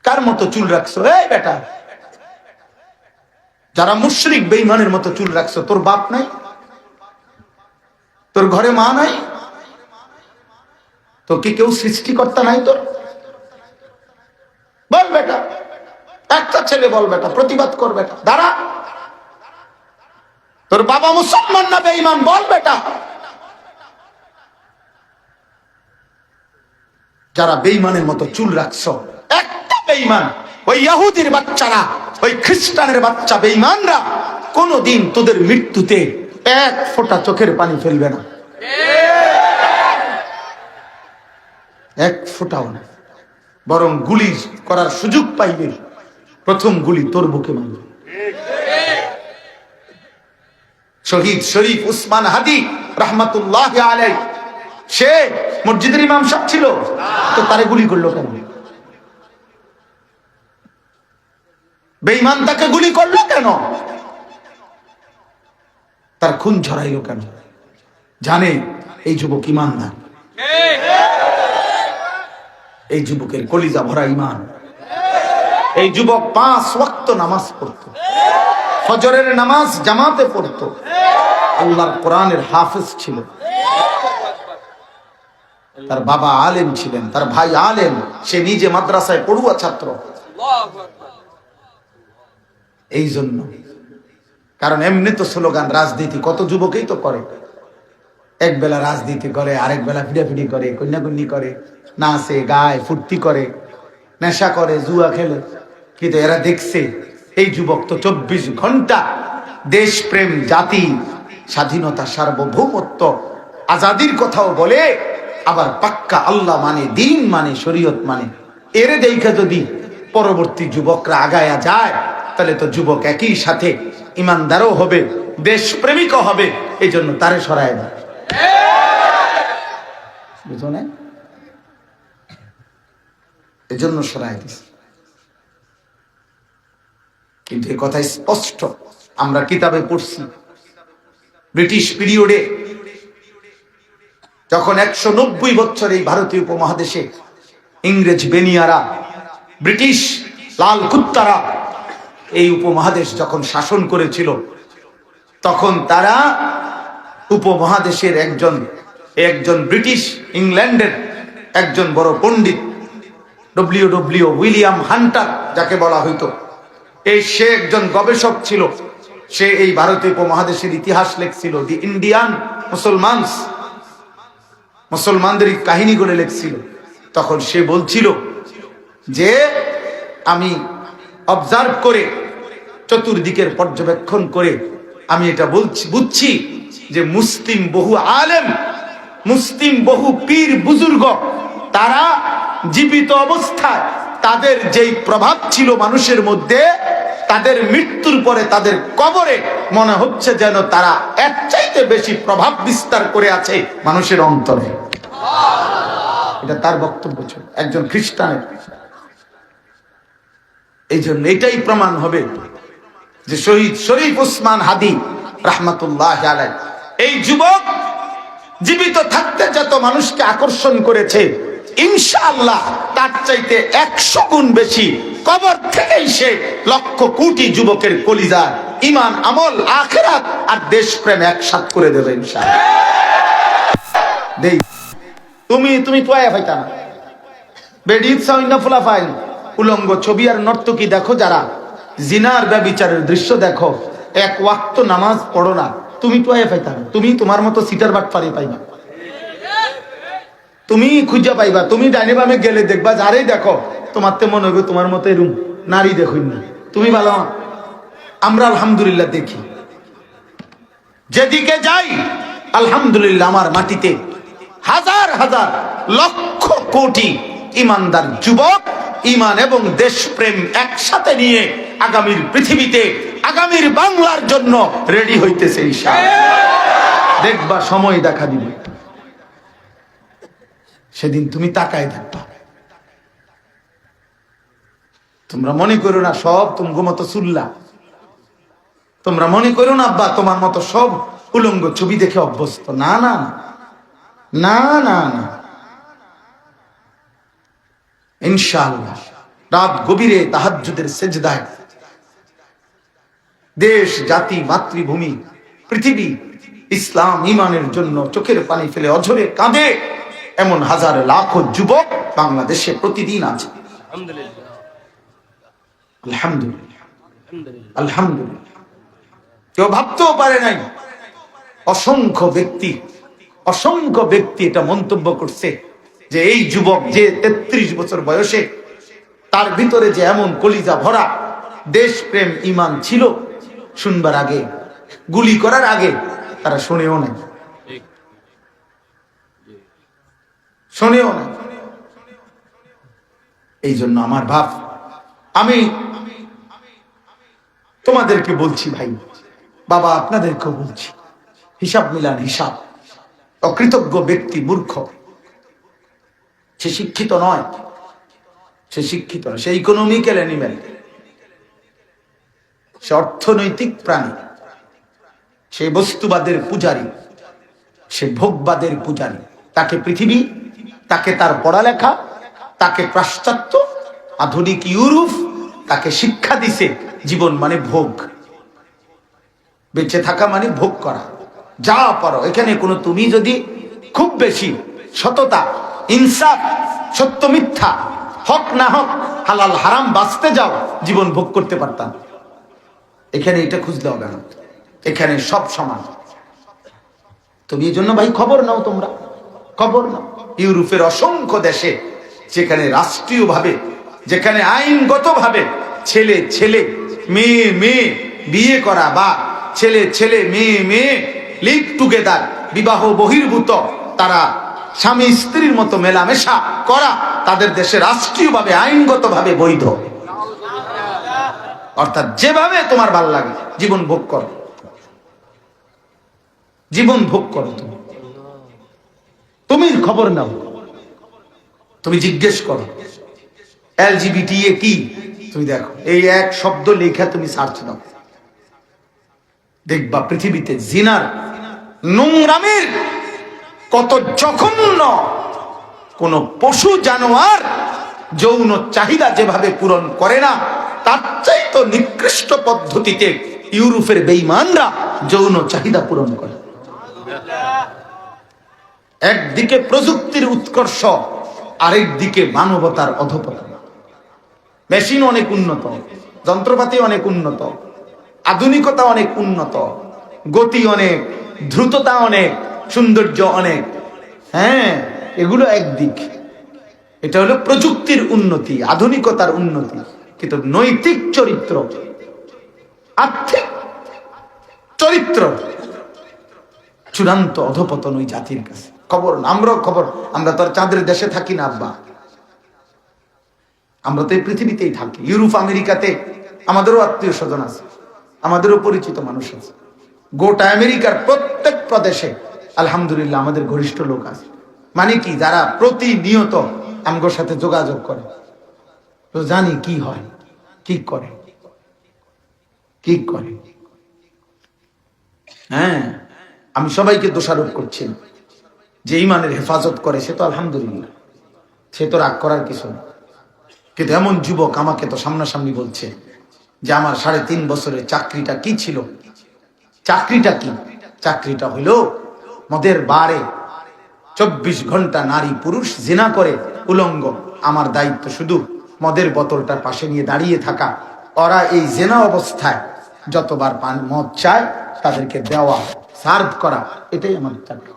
কার মতো চুল রাখছো এই বেটা? যারা মুশরিক বেঈমানের মতো চুল রাখছো, তোর বাপ নাই, তোর ঘরে মা নাই, তো কি কেউ সৃষ্টিকর্তা নাই তোর? বল বেটা, একটা ছেলে বল বেটা, প্রতিবাদ কর বেটা, দাঁড়া। তোর বাবা মুসলমান না বেঈমান? বল বেটা। যারা বেঈমানের মতো চুল রাখছো, একটা বেঈমান, ওই ইহুদির বাচ্চারা, ওই খ্রিস্টানের বাচ্চা বেঈমানরা কোনদিন তোদের মৃত্যুতে 1 ফোঁটা চোখের পানি ফেলবে না, 1 ফোঁটাও না, বরং গুলি করার সুযোগ পাইবে, প্রথম গুলি তোর বুকে মারবে। শহীদ শরীফ উসমান হাদি রহমাতুল্লাহ আলাইহি, সে মসজিদের ইমাম সাহেব ছিল, তো তারে গুলি করলো কেন? বেঈমান তাকে গুলি করলো কেন? তার খুন ঝরাইলো কেন? জানে এই যুবক ইমানদার, এই যুবকের কলিজা ভরা ইমান। এই যুবক 5 ওয়াক্ত নামাজ পড়তো, ফজরের নামাজ জামাতে পড়তো, আল্লাহর কোরআনের হাফেজ ছিল, তার বাবা আলেম ছিলেন, তার ভাই আলেম, সে নিজে মাদ্রাসায় পড়ুয়া ছাত্র। এই জন্য, কারণ এমনি তো স্লোগান রাজনীতি কত যুবকেই তো করে, এক বেলা রাজনীতি করে, আরেক বেলা ফিডাফিডি করে, কন্যাকন্যি করে, নাচে গায়, ফুর্তি করে, নেশা করে, জুয়া খেলে। কিন্তু এরা দেখছে এই যুবক তো 24 ঘন্টা দেশপ্রেম, জাতি স্বাধীনতা, সার্বভৌমত্ব, আজাদির কথাও বলে, আবার পাক্কা আল্লাহ মানে, দিন মানে, শরীয়ত মানে। এরে দেখা যদি পরবর্তী যুবকরা আগায়া যায়, তাহলে তো যুবক একই সাথে ইমানদারও হবে, দেশপ্রেমিকও হবে। এই জন্য তারে সরায় দেয়, বুঝো না? এই জন্য সরাই দিছে। কিন্তু এই কথা স্পষ্ট, আমরা কিতাবে পড়ছি, ব্রিটিশ পিরিয়ডে যখন 190 বছর এই ভারতীয় উপমহাদেশে ইংরেজ বেনিয়ারা, ব্রিটিশ লাল কুত্তারা এই উপমহাদেশ যখন শাসন করেছিল, তখন তারা উপমহাদেশের একজন ব্রিটিশ ইংল্যান্ডের একজন বড় পণ্ডিত ডব্লিউ উইলিয়াম হান্টার যাকে বলা হইতো, সে একজন গবেষক ছিল। সে এই ভারতীয় উপমহাদেশের ইতিহাস লিখছিল, দি ইন্ডিয়ান মুসলমানদের কাহিনীগুলো লিখছিল। তখন সে বলছিল যে আমি অবজার্ভ করে, চতুর্দিকের পর্যবেক্ষণ করে আমি এটা বুঝছি যে মুসলিম বহু আলেম, মুসলিম বহু পীর বুজুর্গ, তারা জীবিত অবস্থায় তাদের যেই প্রভাব ছিল মানুষের মধ্যে, তাদের মৃত্যুর পরে তাদের কবরে মনে হচ্ছে যেন তারা এর চাইতে বেশি প্রভাব বিস্তার করে আছে মানুষের অন্তরে। এটা তার বক্তব্য ছিল, একজন খ্রিস্টানের। এই জন্য এটাই প্রমাণ হবে যে শহীদ শরীফ ওসমান হাদি রাহমাতুল্লাহ আলাইহি, এই যুবক জীবিত থাকতে যত মানুষকে আকর্ষণ করেছে, ইনশাআল্লাহ তার চাইতে 100 গুণ বেশি কবর থেকেই সে লক্ষ কোটি যুবকের কলিজা ঈমান, আমল, আখিরাত আর দেশপ্রেম একসাথ করে দেবে ইনশাআল্লাহ। দেই তুমি তোয়া পাইতা না, বেডিত সাইনা ফুলা ফাইন উলঙ্গ ছবি আর নর্তকী দেখো, যারা জিনার ব্যভিচারের দৃশ্য দেখো, এক ওয়াক্ত নামাজ পড়ো না, তুমি তোয়া পাইতা না। তুমি তোমার মতো সিটার বাটপারি পাইবা, তুমি খুঁজা পাইবা। তুমি ডাইনে বামে গেলে দেখবা, যারেই দেখো তোমার তে মনে হবে তোমার মতো এরকম নারী দেখুন না। তুমি ভালো, আমরা আলহামদুলিল্লাহ দেখি, যেদিকে যাই আলহামদুলিল্লাহ আমার মাটিতে হাজার হাজার লক্ষ কোটি ইমানদার যুবক ইমান এবং দেশপ্রেম একসাথে নিয়ে আগামীর পৃথিবীতে, আগামীর বাংলার জন্য রেডি হইতেছে ইনশাআল্লাহ। দেখবা সময় দেখা দিবে, সেদিন তুমি তাকায় থাকবা। তোমরা মনে করো না সব তোমার মতো চুল্লা, তোমরা মনে করো না আব্বা তোমার মতো সব উলঙ্গ ছবি দেখে অভ্যস্ত। না না না না না, ইনশাআল্লাহ রাত গভীরে তাহাজ্জুদের সেজদায় দেশ, জাতি, মাতৃভূমি, পৃথিবী, ইসলাম, ঈমানের জন্য চোখের পানি ফেলে অঝরে কাঁদে এমন হাজার লাখো যুবক বাংলাদেশে প্রতিদিন আছে। আলহামদুলিল্লাহ, আলহামদুলিল্লাহ। কেউ ভাবতেও পারে নাই। অসংখ্য ব্যক্তি এটা মন্তব্য করছে যে এই যুবক যে 33 বছর বয়সে, তার ভিতরে যে এমন কলিজা ভরা দেশপ্রেম, ঈমান ছিল, শুনবার আগে, গুলি করার আগে তারা শুনেও না, শুনেও না। এই জন্য আমার ভাব, আমি তোমাদেরকে বলছি ভাই, বাবা আপনাদেরকেও বলছি, হিসাব মিলান, হিসাব। অকৃতজ্ঞ ব্যক্তি মূর্খ, সে শিক্ষিত নয়, সে ইকোনমিক্যাল অ্যানিমেল, সে অর্থনৈতিক প্রাণী, সে বস্তুবাদের পূজারী, সে ভোগবাদের পূজারী। তাকে পৃথিবী, তাকে তার পড়ালেখা, তাকে পাশ্চাত্য আধুনিক ইউরোপ তাকে শিক্ষা দিছে জীবন মানে ভোগ, বেঁচে থাকা মানে ভোগ করা, যা পারো। এখানে কোনো তুমি যদি খুব বেশি সততা, ইনসাফ, সত্য মিথ্যা, হক না হক, হালাল হারাম বাঁচতে যাও, জীবন ভোগ করতে পারতাম। এখানে এটা খুঁজলে হবে না, এখানে সব সমান। তুমি এই জন্য ভাই খবর নাও, তোমরা খবর নাও। ইউরোপের অসংখ্য দেশে যেখানে রাষ্ট্রীয়ভাবে, যেখানে আইনগতভাবে ছেলে ছেলে মেয়ে মেয়ে বিয়ে করা বা ছেলে ছেলে মেয়ে মেয়ে লিভ টুগেদার, বিবাহ বহির্ভূত, তারা স্বামী স্ত্রীর মতো মেলামেশা করা তাদের দেশে রাষ্ট্রীয়ভাবে আইনগতভাবে বৈধ। অর্থাৎ যেভাবে তোমার ভাল লাগে জীবন ভোগ করো, জীবন ভোগ করো। তুমি খবর নাও, তুমি জিজ্ঞেস করো এলজিবিটি কি, তুমি দেখো এই এক শব্দ লেখা তুমি সার্চ দাও, দেখবা পৃথিবীতে জিনার নোংরামির কত জঘন্য। কোন পশু জানোয়ার যৌন চাহিদা যেভাবে পূরণ করে না, তার চাইতে নিকৃষ্ট পদ্ধতিতে ইউরোপের বেঈমানরা যৌন চাহিদা পূরণ করে। একদিকে প্রযুক্তির উৎকর্ষ, আরেক দিকে মানবতার অধঃপতন। মেশিন অনেক উন্নত, যন্ত্রপাতি অনেক উন্নত, আধুনিকতা অনেক উন্নত, গতি অনেক, দ্রুততা অনেক, সৌন্দর্য অনেক। হ্যাঁ, এগুলো একদিক, এটা হলো প্রযুক্তির উন্নতি, আধুনিকতার উন্নতি। কিন্তু নৈতিক চরিত্র, আর্থিক চরিত্র চূড়ান্ত অধঃপতন ওই জাতির কাছে। খবর আমরাও খবর, আমরা তো আর চাঁদের দেশে থাকি না আব্বা, আমরা তো এই পৃথিবীতেই থাকি। ইউরোপ আমেরিকাতে আমাদেরও আত্মীয় স্বজন আছে, আমাদেরও পরিচিত মানুষ আছে। গোটা আমেরিকার প্রত্যেক প্রদেশে আলহামদুলিল্লাহ আমাদের ঘনিষ্ঠ লোক আছে। মানে কি, যারা প্রতিনিয়ত আমগোর সাথে যোগাযোগ করে, তো জানি কি হয়, কি করে, কি করে। হ্যাঁ, আমি সবাইকে দোষারোপ করছি না। যে ইমানের হেফাজত করে সে তো আলহামদুলিল্লাহ, সে তো রাগ করার কিছু না। কিন্তু এমন যুবক আমাকে তো সামনাসামনি বলছে যে আমার 3.5 বছরের চাকরিটা কি ছিল। চাকরিটা কি? চাকরিটা হলো মদের বারে 24 ঘন্টা নারী পুরুষ জিনা করে উলঙ্গ। আমার দায়িত্ব শুধু মদের বোতলটার পাশে নিয়ে দাঁড়িয়ে থাকা। ওরা এই জেনা অবস্থায় যতবার মদ চায় তাদেরকে দেওয়া, সার্ভ করা, এটাই আমার চাকরি।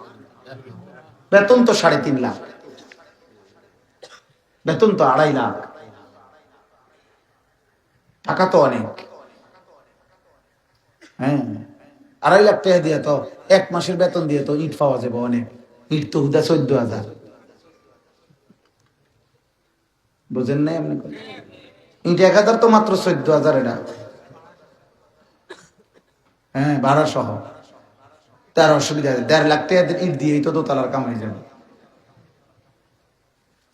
বেতন তো 3.5 লাখ, বেতন তো 2.5 লাখ, টাকা তো অনেক। হ্যাঁ, 2.5 লাখ টাকা দিয়ে তো 1 মাসের বেতন দিয়ে তো ইট পাওয়া যাবে অনেক। ইট তো হুদা 14,000, বুঝেন নাই আপনি? ইট 1,000 তো মাত্র 14,000 এটা। হ্যাঁ, ভাড়া সহ। তার অসুবিধা, 1.5 লাখ টাকা ইট দিয়েই তো দোতলার কামাই যাবে।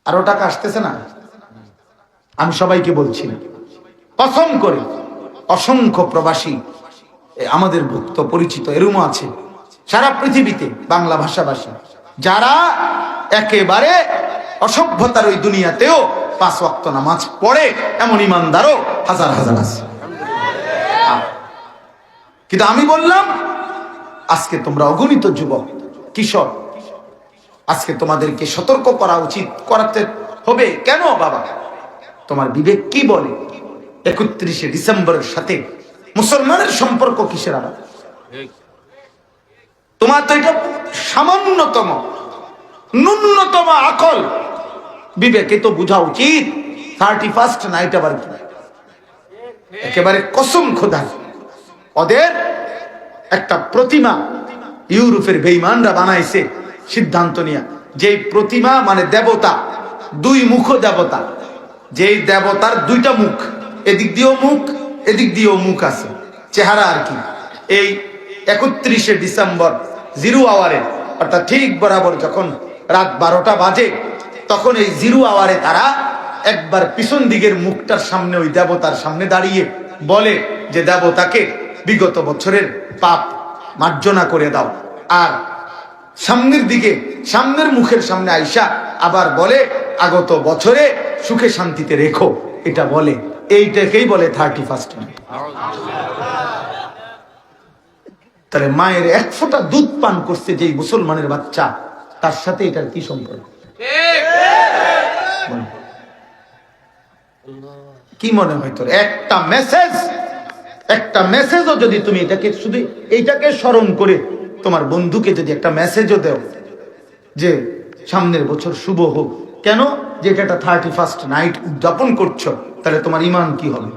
আরো টাকা আসতেছে না। আমি সবাইকে বলছি না, কসম করে অসংখ্য প্রবাসী আমাদের ভুক্ত পরিচিত এরুমও আছে সারা পৃথিবীতে, বাংলা ভাষাভাষী, যারা একেবারে অসভ্যতার ওই দুনিয়াতেও 5 ওয়াক্ত নামাজ পড়ে, এমন ইমানদারও হাজার হাজার আছে। কিন্তু আমি বললাম আজকে তোমরা অগণিত যুবক কিশোর, আজকে তোমাদেরকে সতর্ক করা উচিত, করাতে হবে। কেন বাবা? তোমার বিবেক কি বলে? 31শে ডিসেম্বরের সাথে মুসলমানের সম্পর্ক কিসের? আবার তোমার তো এটা সামান্যতম ন্যূনতম আকল বিবেকে তো বোঝা উচিত 31st নাইট আবার কি। একেবারে কসম খোদা, ওদের একটা প্রতিমা ইউরোপের বেঈমানরা বানাইছে সিদ্ধান্ত নিয়ে, যে প্রতিমা মানে দেবতা, 2 মুখ দেবতা, যেই দেবতার 2টা মুখ, এদিক দিয়েও মুখ, এদিক দিয়েও মুখ আছে, চেহারা আর কি। এই 31শে ডিসেম্বর 0 আওয়ারে, অর্থাৎ ঠিক বরাবর যখন রাত 12টা বাজে, তখন এই 0 আওয়ারে তারা একবার পিছন দিকের মুখটার সামনে ওই দেবতার সামনে দাঁড়িয়ে বলে যে দেবতাকে বিগত বছরের পাপ মার্জনা করে দাও। আর সামনের দিকে, সামনের মুখের সামনে আইসা আবার বলে আগত বছরে সুখে শান্তিতে রেখো, এটা বলে। এইটাকেই বলে 31st। তাহলে মায়ের এক ফোঁটা দুধ পান করছে যেই মুসলমানের বাচ্চা, তার সাথে এটার কি সম্পর্ক? কি মনে হয় তোর? একটা মেসেজও যদি তুমি এটাকে শুধু এইটাকে স্মরণ করে তোমার বন্ধুকে যদি একটা মেসেজও দেও যে সামনের বছর শুভ হোক, কেন? যে এটা 31st নাইট উদযাপন করছো, তাহলে তোমার ঈমান কি হবে?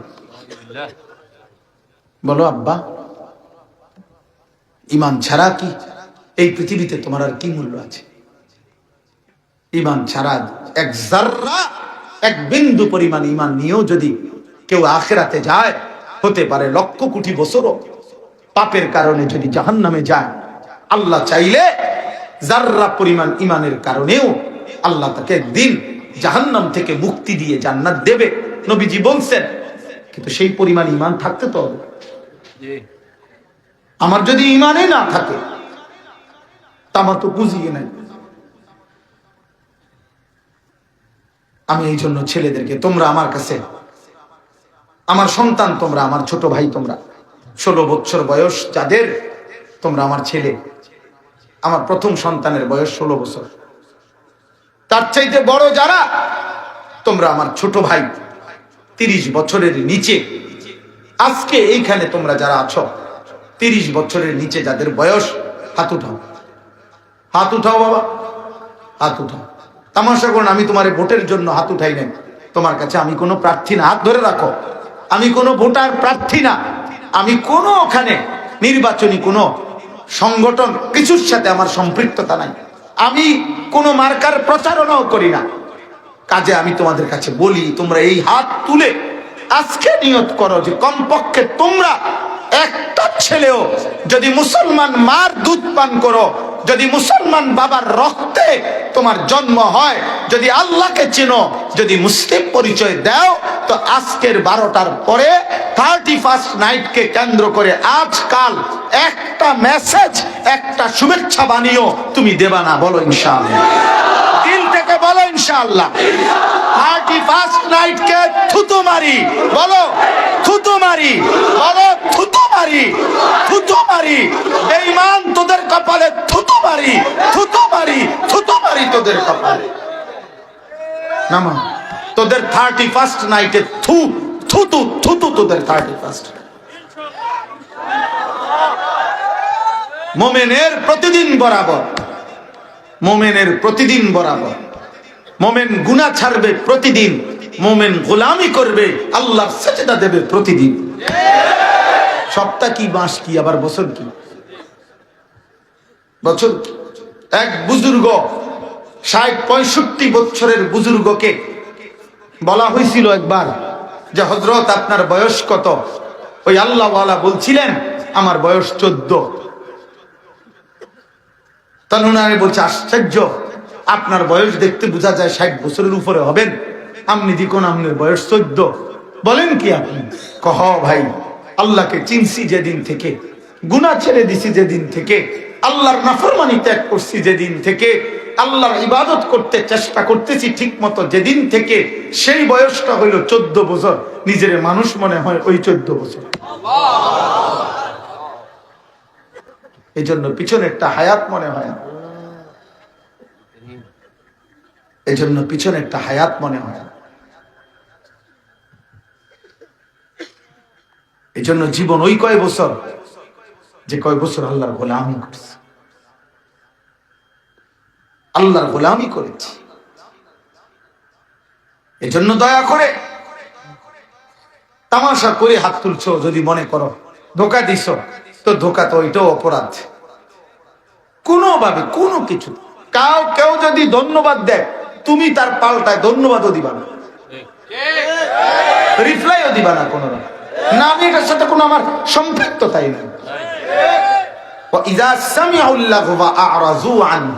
বলো আব্বা, ঈমান ছাড়া কি এই পৃথিবীতে তোমার আর কি মূল্য আছে? ঈমান ছাড়া এক জাররা, এক বিন্দু পরিমাণ ঈমান নিয়েও যদি কেউ আখিরাতে যায়, হতে পারে লক্ষ কোটি বছরও পাপের কারণে যদি জাহান্নামে যায়, আল্লাহ চাইলে জাররা পরিমাণ ঈমানের কারণেও আল্লাহ তাকে একদিন জাহান্নাম থেকে মুক্তি দিয়ে জান্নাত দেবে, নবীজি বলছেন। কিন্তু সেই পরিমাণ ঈমান থাকতে তো হবে। আমার যদি ঈমানই না থাকে, তা আমার তো বুঝিয়ে নাই। আমি এই জন্য ছেলেদেরকে, তোমরা আমার কাছে আমার সন্তান, তোমরা আমার ছোট ভাই, তোমরা 16 বছর বয়স যাদের, তোমরা আমার ছেলে। আমার প্রথম সন্তানের বয়স 16 বছর। তার চাইতে বড় যারা, তোমরা আমার ছোট ভাই, 30 বছরের নিচে। আজকে এইখানে তোমরা যারা আছো, 30 বছরের নিচে যাদের বয়স, হাত উঠাও, হাত উঠাও বাবা, হাত উঠাও। তামাশা করুন, আমি তোমার ভোটের জন্য হাত উঠাই নাই। তোমার কাছে আমি কোনো প্রার্থী না, হাত ধরে রাখো। আমি কোনো ভোটার প্রার্থী না, আমি কোনো ওখানে নির্বাচনী কোনো সংগঠন কিছুর সাথে আমার সম্পৃক্ততা নাই। আমি কোনো মার্কার প্রচারণাও করি না। কাজে আমি তোমাদের কাছে বলি, তোমরা এই হাত তুলে আজকে নিয়ত করো যে কমপক্ষে তোমরা একটা ছেলেও যদি মুসলমান মার দুধ পান করো, যদি মুসলমান বাবার রক্তে তোমার জন্ম হয়, যদি আল্লাহকে চিনো, যদি মুসলিম পরিচয় দাও, তো আজকের 12টার পরে 31st নাইটকে কেন্দ্র করে আজকাল একটা মেসেজ, একটা শুভেচ্ছা বানিও তুমি দেবা না? বলো ইনশাআল্লাহ, দিল থেকে বলো ইনশাআল্লাহ। 31st নাইটকে থুতু মারি, বলো থুতু মারি, বলো থুতু মারি, থুতু মারি। বেঈমান তোদের কপালে থুতু মারি, থুতু মারি, থুতু মারি তোদের কপালে। নামা তোদের 31st নাইটে থু থুতু থুতু তোদের 31st। মোমেনের প্রতিদিন বরাবর, মোমেনের প্রতিদিন বরাবর। মোমেন গুনাহ ছাড়বে প্রতিদিন, মোমেন গোলামি করবে, আল্লাহর সিজদা দেবে প্রতিদিন। সপ্তাহ কি, মাস কি, আবার বছর কি? বছর কি? এক বুজুর্গ, 60-65 বছরের বুজুর্গকে বলা হয়েছিল একবার যে হযরত আপনার বয়স কত? ওই আল্লাহওয়ালা বলছিলেন আমার বয়স 14। তনুনারে বলছে আশ্চর্য, আপনার বয়স দেখতে বোঝা যায় 60 বছরের উপরে হবেন, আপনি দিকোন আপনার বয়স 14, বলেন কি আপনি? কহ ভাই, আল্লাহকে চিনছি যেদিন থেকে, গুনাহ ছেড়ে দিছি যেদিন থেকে, আল্লাহর নাফরমানি ত্যাগ করছি যেদিন থেকে, আল্লাহর ইবাদত করতে চেষ্টা করতেছি ঠিক মতো যেদিন থেকে, সেই বয়সটা হইল 14 বছর। নিজের মানুষ মনে হয় ওই 14 বছর। এই জন্য পিছনে একটা হায়াত মনে হয় না, এই জন্য পিছনে একটা হায়াত মনে হয় না। এই জন্য জীবন ওই কয় বছর, যে কয় বছর আল্লাহর গোলামি করছে, আল্লাহর গোলামি করেছি। এই জন্য দয়া করে তামাশা করে হাত তুলছো, যদি মনে করো ধোকা দিছ, তো ধোকা তো ওইটাও অপরাধ। কোনোভাবে কোনো কিছু কেউ যদি ধন্যবাদ দেয়, তুমি তার পাল্টায় ধন্যবাদও দিবা না, রিপ্লাইও দিবা না কোনো না, আমি এটার সাথে কোনো আমার সম্পৃক্ততাই নেই। وَإِذَا سَمِعُوا اللَّغْوَ أَعْرَضُوا عَنْهُ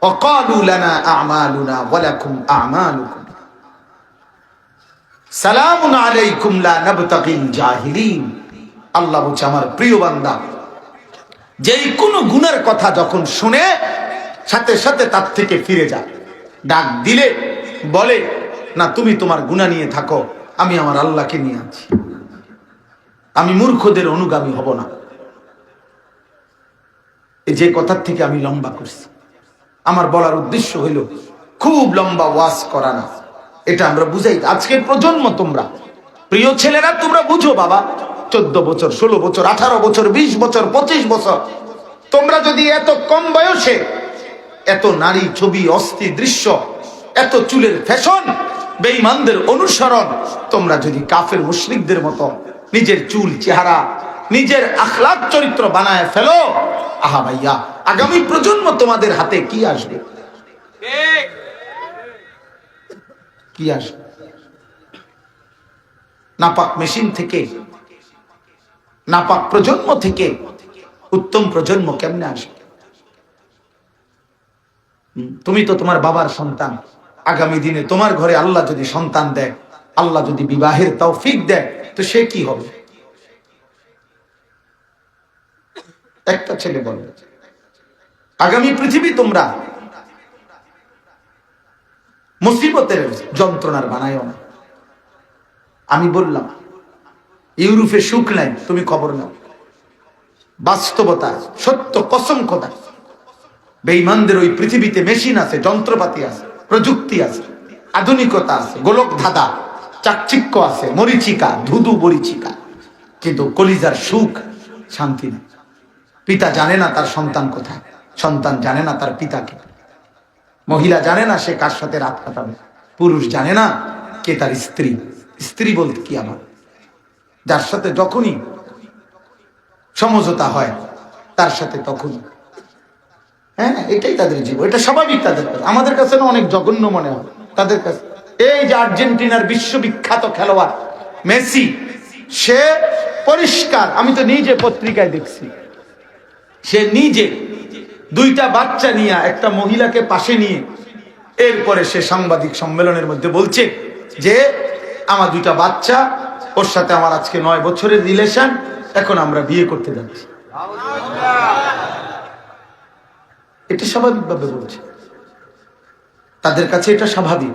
وَقَالُوا لَنَا أَعْمَالُنَا وَلَكُمْ أَعْمَالُكُمْ سَلَامٌ عَلَيْكُمْ لَا نَبْتَغِي الْجَاهِلِينَ। আল্লাহ বলছে আমার প্রিয় বান্দা যেই কোনো গুনার কথা যখন শুনে সাথে সাথে তার থেকে ফিরে যায়, ডাক দিলে বলে না তুমি তোমার গুনাহ নিয়ে থাকো, আমি আমার আল্লাহকে নিয়ে আছি, আমি মূর্খদের অনুগামী হব না। এই যে কথার থেকে আমি লম্বা করছি, আমার বলার উদ্দেশ্য হইল খুব লম্বা ওয়াজ করা না, এটা আমরা বুঝাই। আজকের প্রজন্ম তোমরা, প্রিয় ছেলেরা, তোমরা বুঝো বাবা, 14 বছর, 16 বছর, 18 বছর, 20 বছর, 25 বছর, তোমরা যদি এত কম বয়সে এত নারী ছবি, অস্থির দৃশ্য, এত চুলের ফ্যাশন, বেঈমানদের অনুসরণ, তোমরা যদি কাফের মুশরিকদের মতো নিজের চুল, চেহারা, নিজের আখলাক চরিত্র বানায় ফেলো, আহা ভাইয়া, আগামী প্রজন্ম তোমাদের হাতে কি আসবে? কি আসবে? নাপাক মেশিন থেকে, নাপাক প্রজন্ম থেকে উত্তম প্রজন্ম কেমনে আসবে? তুমি তো তোমার বাবার সন্তান, আগামী দিনে তোমার ঘরে আল্লাহ যদি সন্তান দেয়, আল্লাহ যদি বিবাহের তৌফিক দেয়, তো সে কি হবে? একটা ছেলে বলবে, আগামী পৃথিবী তোমরা মুসিবতের যন্ত্রণার বানায়ও না। আমি বললাম ইউরোপে সুখ নাই, তুমি খবর নাও, বাস্তবতা সত্য, কসম খোদা, বেঈমানদের ওই পৃথিবীতে মেশিন আছে, যন্ত্রপাতি আছে, প্রযুক্তি আছে, আধুনিকতা আছে, গোলক ধাঁধা, চাকচিক্য আছে, মরিচিকা, ধুধু মরিচিকা, কিন্তু কলিজার সুখ, শান্তি নেই। পিতা জানে না তার সন্তান কোথায়, সন্তান জানে না তার পিতাকে, মহিলা জানে না সে কার সাথে রাত কাটাবে, পুরুষ জানে না কে তার স্ত্রী। স্ত্রী বলতে কি আমার, যার সাথে যখনই সমঝোতা হয় তার সাথে তখনই, হ্যাঁ, এটাই তাদের জীবন, এটা স্বাভাবিক তাদের কাছে। আমাদের কাছে না অনেক জঘন্য মনে হয় তাদের কাছে। এই যে আর্জেন্টিনার বিশ্ববিখ্যাত খেলোয়াড় মেসি, সে পরিষ্কার, আমি তো নিজে পত্রিকায় দেখছি, সে নিজে 2টা বাচ্চা নিয়ে, একটা মহিলাকে পাশে নিয়ে, এরপরে সে সাংবাদিক সম্মেলনের মধ্যে বলছে যে আমার 2টা বাচ্চা, ওর সাথে আমার আজকে 9 বছরের রিলেশন, এখন আমরা বিয়ে করতে যাচ্ছি। এটা স্বাভাবিকভাবে বলছে, তাদের কাছে এটা স্বাভাবিক।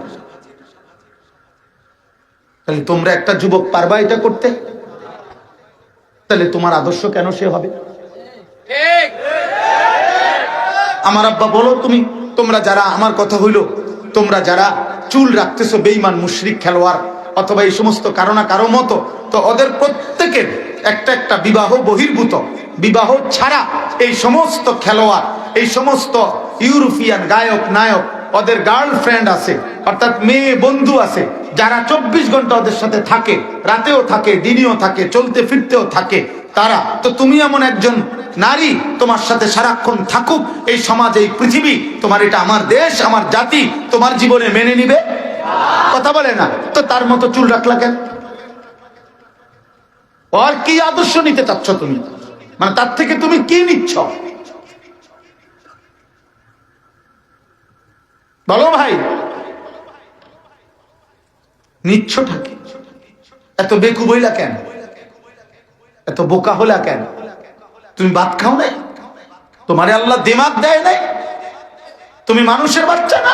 তাহলে তোমরা একটা যুবক পারবা এটা করতে? তাহলে তোমার আদর্শ কেন সে হবে? আমার আব্বা বলো, তোমরা যারা, আমার কথা হইলো, তোমরা যারা চুল রাখতেছো, বেঈমান মুশরিক খেলোয়াড় অথবা এই সমস্ত কারো না কারো মতো, তো ওদের প্রত্যেকের একটা বিবাহ বহির্ভূত, বিবাহ ছাড়া এই সমস্ত খেলোয়াড়, এই সমস্ত ইউরোপিয়ান গায়ক নায়ক, ওদের গার্লফ্রেন্ড আছে, অর্থাৎ মেয়ে বন্ধু আছে, যারা 24 ঘন্টা ওদের সাথে থাকে, রাতেও থাকে, দিনেও থাকে, চলতে ফিরতেও থাকে, তারা তো, তুমি এমন একজন নারী তোমার সাথে সারাক্ষণ থাকুক, এই সমাজ, এই পৃথিবী, তোমার এটা আমার দেশ, আমার জাতি, তোমার জীবনে মেনে নিবে? কথা বলে না তো, তার মতো চুল রাখলা কেন? আর কি আদর্শ নিতে চাচ্ছ তুমি? মানে তার থেকে তুমি কি নিচ্ছ বলো ভাই? নিচ্ছটা কি? এত বেকুব হইলা কেন? এত বোকা হলা কেন? তুমি ভাত খাও নাই? তোমারে আল্লাহ দিমাগ দেয় নাই? তুমি মানুষের বাচ্চা না?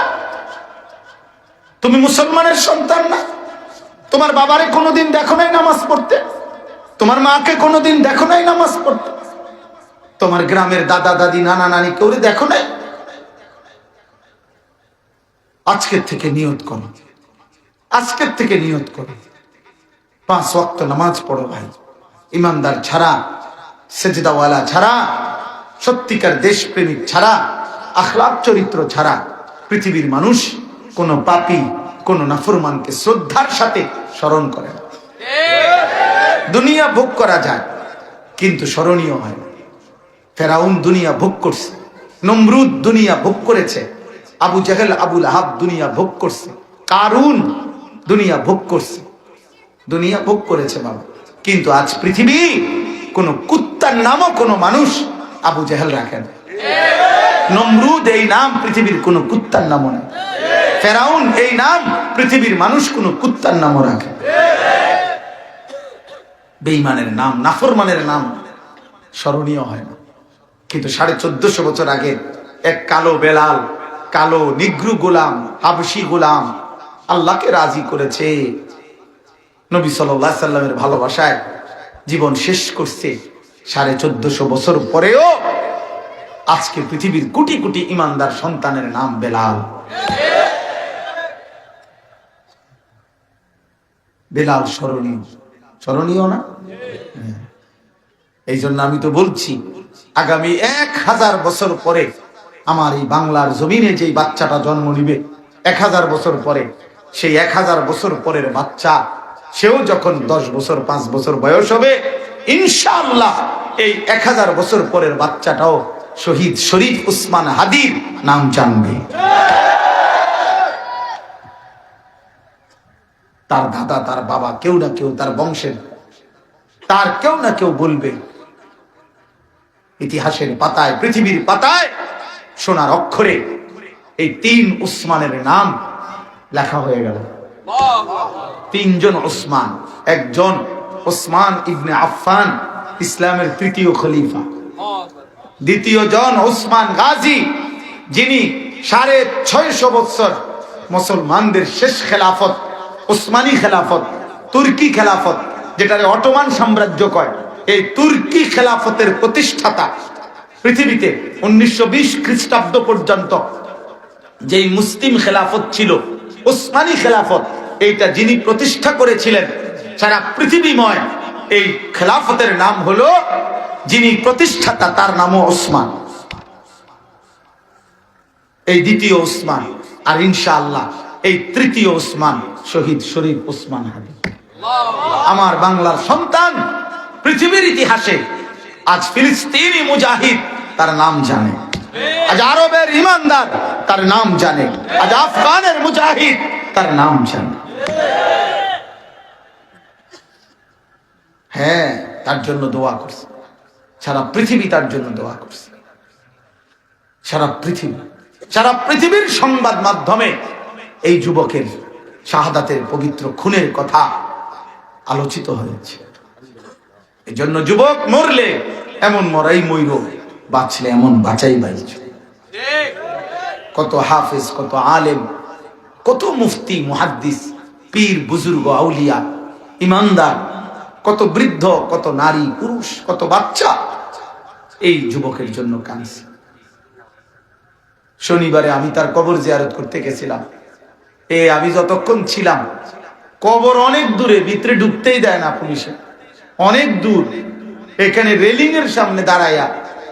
তুমি মুসলমানের সন্তান না? তোমার বাবারে কোনোদিন দেখো নাই নামাজ পড়তে? তোমার মাকে কোনোদিন দেখো নাই নামাজ পড়তে? তোমার গ্রামের দাদা দাদি, নানা নানি কেউ দেখো নাই? আজকের থেকে নিয়ত করো, আজকের থেকে নিয়ত করো, 5 ওয়াক্ত নামাজ পড়ো ভাই। ইমানদার ছাড়া, সেজদাওয়ালা ছাড়া, সত্যিকার দেশপ্রেমিক ছাড়া, আখলাক চরিত্র ছাড়া পৃথিবীর মানুষ কোন পাপী, কোন নাফরমানকে শ্রদ্ধার সাথে স্মরণ করে না। দুনিয়া ভোগ করা যায় কিন্তু স্মরণীয় হয় না। ফেরাউন দুনিয়া ভোগ করছে, নমরুদ দুনিয়া ভোগ করেছে, আবু জেহেল, আবুল আহাব দুনিয়া ভোগ করছে, কারুন দুনিয়া ভোগ করছে, দুনিয়া ভোগ করেছে বাবা। কিন্তু আজ পৃথিবী কোন কুত্তার নামও কোন মানুষ আবু জেহেল রাখেন। নমরুদ এই নাম পৃথিবীর কোন কুত্তার নামও নেই। ফেরাউন এই নাম পৃথিবীর মানুষ কোন কুত্তার নামও রাখে। বেঈমানের নাম, নাফরমানের নাম স্মরণীয় হয় না। কিন্তু 1450 বছর আগে এক কালো বেলাল, কালো নিগ্রু গোলাম, হাবশি গোলাম আল্লাহকে রাজি করেছে, নবী সাল্লাল্লাহু আলাইহি সাল্লামের ভালোবাসায় জীবন শেষ করছে। 1450 বছর পরেও আজকে পৃথিবীর কোটি কোটি ইমানদার সন্তানের নাম বেলাল। বেলাল স্মরণীয়, স্মরণীয় না? এই জন্য আমি তো বলছি, আগামী 1000 বছর পরে আমার এই বাংলার জমিনে যেই বাচ্চাটা জন্ম নিবে, 1000 বছর পরে, সেই 1000 বছর পরের বাচ্চা সেও যখন 10 বছর 5 বছর বয়স হবে, ইনশাআল্লাহ এই 1000 বছর পরের বাচ্চাটাও শহীদ শরীফ উসমান হাদির নাম জানবে। তার দাদা, তার বাবা, কেউ না কেউ তার বংশের, তার কেউ না কেউ বলবে। ইতিহাসের পাতায়, পৃথিবীর পাতায় সোনার অক্ষরে এই 3 উসমানের নাম লেখা হয়ে গেল। 3 জন উসমান, একজন উসমান ইবনে আফফান, ইসলামের 3য় খলিফা। দ্বিতীয় জন উসমান গাজী, যিনি 650 বছর মুসলমানদের শেষ খেলাফত, উসমানী খেলাফত, তুর্কি খেলাফত, যেটারে অটোমান সাম্রাজ্য কয়, এই তুর্কি খেলাফতের প্রতিষ্ঠাতা। পৃথিবীতে 1920 খ্রিস্টাব্দ পর্যন্ত যেই মুসলিম খেলাফত ছিল, উসমানী খেলাফত, এইটা যিনি প্রতিষ্ঠা করেছিলেন, সারা পৃথিবীময় এই খেলাফতের নাম হলো, যিনি প্রতিষ্ঠাতা তার নামও ওসমান। এই দ্বিতীয় ওসমান, আর ইনশাআল্লাহ এই 3য় ওসমান শহীদ শরীফ উসমান হাদি। আমার বাংলার সন্তান পৃথিবীর ইতিহাসে আজ ফিলিস্তিনি মুজাহিদ তার নাম জানে, আজ আরবের ইমানদার তার নাম জানে, আজ আফগানের মুজাহিদ তার নাম জানে। হ্যাঁ, তার জন্য দোয়া করছে, সারা পৃথিবী তার জন্য দোয়া করছে। সারা পৃথিবীর সংবাদ মাধ্যমে এই যুবকের শাহাদাতের পবিত্র খুনের কথা আলোচিত হয়েছে। এই জন্য যুবক মরলে এমন মরাই মইর, বাঁচলে এমন বাঁচাই বাইচ। কত হাফেজ, কত আলেম, কত মুফতি, মুহাদ্দিস, পীর, বুজুর্গ, আউলিয়া, ইমানদার, কত বৃদ্ধ, কত নারী, পুরুষ, কত বাচ্চা এই যুবকের জন্য কাঁদছে। শনিবারে আমি তার কবর জিয়ারত করতে গেছিলাম। আমি যতক্ষণ ছিলাম, কবর অনেক দূরে, ভিতরে ঢুকতেই দেয় না পুলিশে, অনেক দূর। এখানে রেলিং এর সামনে দাঁড়াইয়া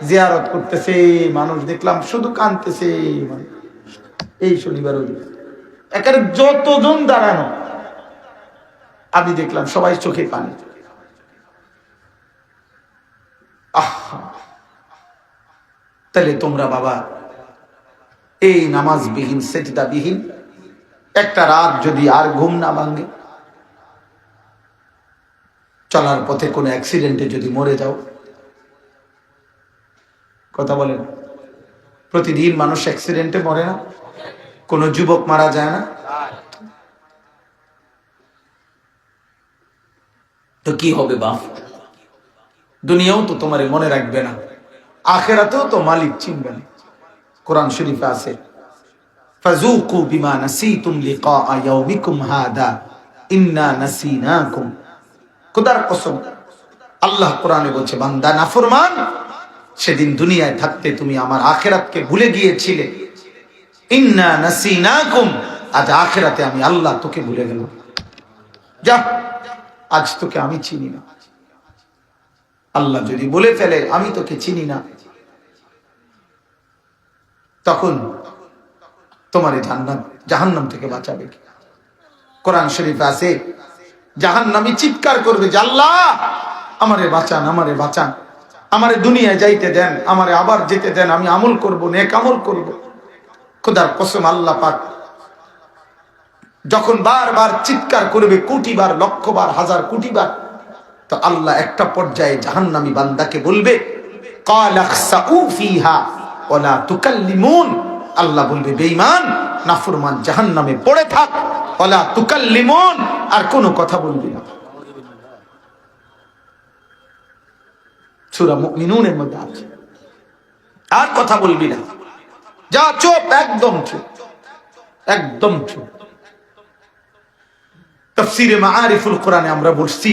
জিয়ারত করতেছে মানুষ, দেখলাম শুধু কাঁদতেছে। এই শনিবার এখানে যতজন দাঁড়ানো, আমি দেখলাম সবাই চোখে পানি। তাহলে তোমরা বাবা এই নামাজ বিহীন, সেজদা বিহীন একটা রাত যদি আর ঘুম না ভাঙে, চলার পথে কোনো অ্যাক্সিডেন্টে যদি মরে যাও, কথা বলেন, প্রতিদিন মানুষ অ্যাক্সিডেন্টে মরে না? কোন যুবক মারা যায় না? তো কি হবে বাপ? দুনিয়াও তো তোমার মনে রাখবে না, আখেরাতেও তো মালিক চিনবে না। কোরআন শরীফে আছে, ফাযুকু বিমা নাসিতুম লিকা ইয়াউমিকুম হাদা ইন্না নাসিনাকুম। খোদার কসম, আল্লাহ কোরআনে বলছে, বান্দা নাফরমান, সেদিন দুনিয়ায় থাকতে তুমি আমার আখেরাতকে ভুলে গিয়েছিলে। ইন্না নাসিনাকুম, আজ আখেরাতে আমি আল্লাহ তোকে ভুলে গেলাম। যা, আজ তোকে আমি চিনি না। আল্লাহ যদি বলে ফেলে আমি তোকে চিনি না, তখন তোমার জাহান্নাম থেকে বাঁচাবে কি? কোরআন শরীফে আছে, জাহান্নামী চিৎকার করবে যে আল্লাহ আমারে বাঁচান, আমারে বাঁচান, আমারে দুনিয়ায় যাইতে দেন, আমারে আবার যেতে দেন, আমি আমল করব, নেক আমল করব। খোদার কসম, আল্লাহ পাক যখন বারবার চিৎকার করবে, কোটি বার, লক্ষ বার, হাজার কোটি বার, তো আল্লাহ একটা পর্যায়ে জাহান্নামী বান্দাকে বলবে, কালাখসাউ ফিহা ওয়ালা তুকাল্লিমুন। আল্লাহ বলবে, বেঈমান নাফরমান জাহান্নামে পড়ে থাক, ওয়ালা তুকাল্লিমুন, আর কোনো কথা বলবি না। সূরা মুমিনুনের মধ্যে আছে, আর কথা বলবি না, যা চুপ, একদম চুপ, একদম চুপ। তাফসীরে মাআরিফুল কোরআনে আমরা বলছি,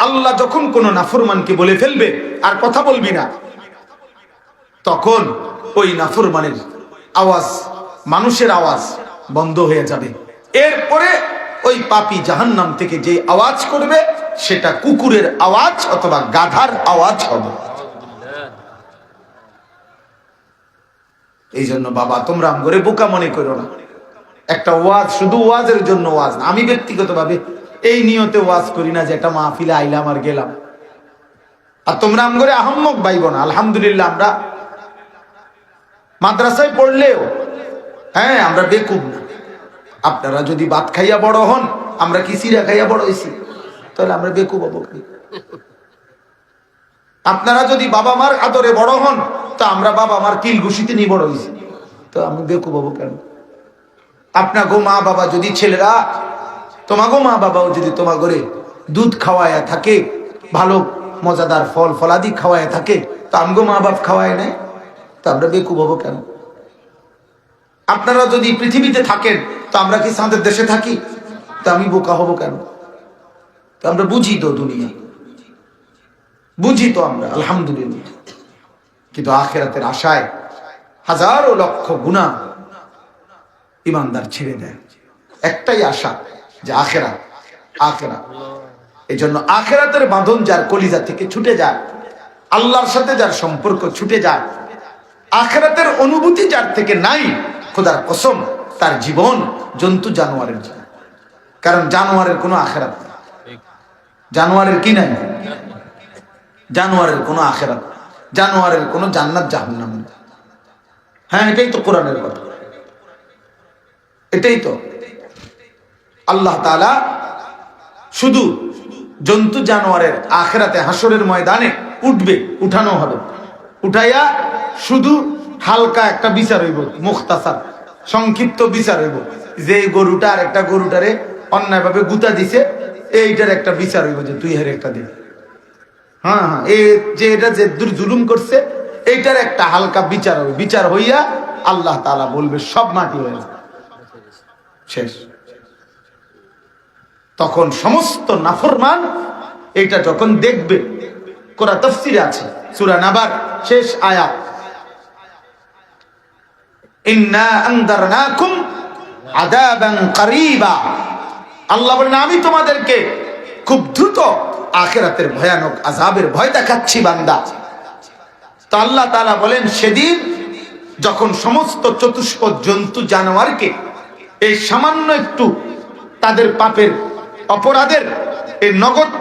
আল্লাহ যখন কোন নাফরমানকে বলে ফেলবে আর কথা বলবি না, তো তখন ওই নাফরমানের আওয়াজ, মানুষের আওয়াজ বন্ধ হয়ে যাবে। এরপরে ওই পাপী জাহান্নাম থেকে যে আওয়াজ করবে সেটা কুকুরের আওয়াজ অথবা গাধার আওয়াজ হবে। এই জন্য বাবা তোমরা আমগরে বোকা মনে করো না। একটা ওয়াজ শুধু ওয়াজের জন্য ওয়াজ না। আমি ব্যক্তিগতভাবে এই নিয়তে ওয়াজ করি না যে একটা মাহফিলে আইলাম আর গেলাম। আর তোমরা আমগরে আহম্মক ভাইব না। আলহামদুলিল্লাহ আমরা মাদ্রাসায় পড়লেও আমরা বেকুব না। আপনারা যদি ভাত খাইয়া বড় হন, আমরা কি সিরা খাইয়া বড় হয়েছি, তাহলে আমরা বেকুব হবো। আপনারা যদি বাবা মার আদরে বড় হন, তো আমরা বাবা মার কিল ঘুষিতে নিয়ে বড় হয়েছি, তো আমি বেকুব হবো কেন? আপনার গো মা বাবা যদি, ছেলেরা তোমাগো মা বাবাও যদি তোমার ঘরে দুধ খাওয়ায়া থাকে, ভালো মজাদার ফল ফলাদি খাওয়ায়া থাকে, তো আমগো মা বাপ খাওয়ায় নাই, তো আমরা বেকুব হবো কেন? আপনারা যদি পৃথিবীতে থাকেন, তো আমরা কি চাঁদের দেশে থাকি, তো আমি বোকা হব কেন? তো আমরা বুঝি তো দুনিয়া, বুঝি তো আমরা আলহামদুলিল্লাহ। কিন্তু আখিরাতের আশায় হাজারো লক্ষ গুনাহ ইমানদার ছেড়ে দেয়। একটাই আশা যে আখিরাত, আখিরাত। এই জন্য আখিরাতের বাঁধন যার কলিজা থেকে ছুটে যায়, আল্লাহর সাথে যার সম্পর্ক ছুটে যায়, আখিরাতের অনুভূতি যার থেকে নাই, খোদার কসম তার জীবন জন্তু জানোয়ারের জীবন। কারণ জানোয়ারের কোনো আখিরাত নেই। জানোয়ারের কি নাই? জানোয়ারের কোনো আখিরাত, জানোয়ারের কোনো জান্নাত জাহান্নাম নেই। হ্যাঁ, এটাই তো কোরআনের কথা, এটাই তো। আল্লাহ তাআলা শুধু জন্তু জানোয়ারের আখিরাতে হাসরের ময়দানে উঠবে, উঠানো হবে, উঠাইয়া শুধু হালকা একটা বিচার হইব, মুখতাসার সংক্ষিপ্ত বিচার হইব। যে গরুটা আর একটা গরুটারে অন্যায় ভাবে গুতা দিছে, এইটার একটা বিচার হইব যে তুই হের একটা দে। হ্যাঁ হ্যাঁ, এই যে এটা যে জুলুম করছে, এইটার একটা হালকা বিচার হবে। বিচার হইয়া আল্লাহ তাআলা বলবে সব মাটি হয়ে যাবে, শেষ। তখন সমস্ত নাফরমান এটা যখন দেখবে, কোরআন তাফসীরে আছে সূরা নাবার শেষ আয়াত, ইন্না আনদারনাকুম আযাবান করিবা। আল্লাহ বলেন আমি তোমাদেরকে খুব দ্রুত আখিরাতের ভয়ানক আযাবের ভয় দেখাচ্ছি বান্দা। তো আল্লাহ তাআলা বলেন সেদিন যখন সমস্ত চতুষ্পদ জন্তু জানোয়ারকে এই সামান্য একটু তাদের পাপের অপরাধের এই নগদ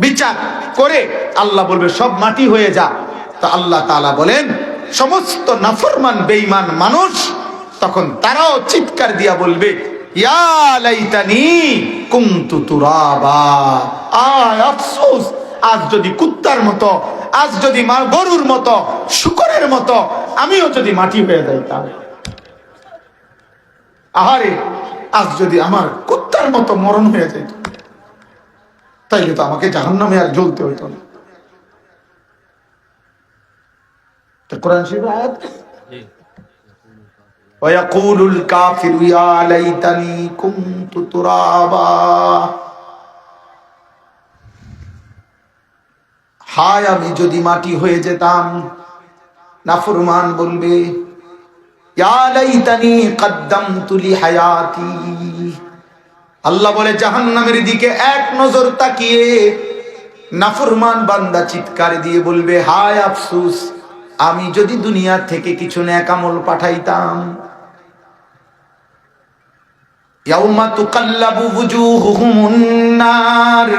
বিচার করে আল্লাহ বলবে সব মাটি হয়ে যা, তো আল্লাহ তাআলা বলেন সমস্ত নাফরমান বেঈমান মানুষ তখন তারাও চিৎকার দিয়া বলবে ইয়া লাইতানি কুনতু তুরাবা। আয় আফসোস, আজ যদি কুত্তার মতো, আজ যদি গরুর মতো, শূকরের মতো আমিও যদি মাটি হয়ে যাইতাম। আহারে, আজ যদি আমার কুত্তার মতো মরণ হয়ে যেত, তাইলে তো আমাকে জাহান্নামে আর জ্বলতে হইতো না। কোরআন শরীফের আয়াত, ওয়ায়াকুলুল কাফিরু ইয়া লাইতানি কুনতু তুরাবা। হায় আমি যদি মাটি হয়ে যেতাম। নাফরমান বলবে ইয়া লাইতানি কদ্দামতু লিহায়াতি। আল্লাহ বলে জাহান্নামের দিকে এক নজর তাকিয়ে নাফরমান বান্দা চিৎকার দিয়ে বলবে হায় আফসোস, আমি যদি দুনিয়া থেকে কিছু নেক আমল পাঠাইতাম। ইয়াউমা তুকাল্লাবু ওয়ুজুহুহুমুন নার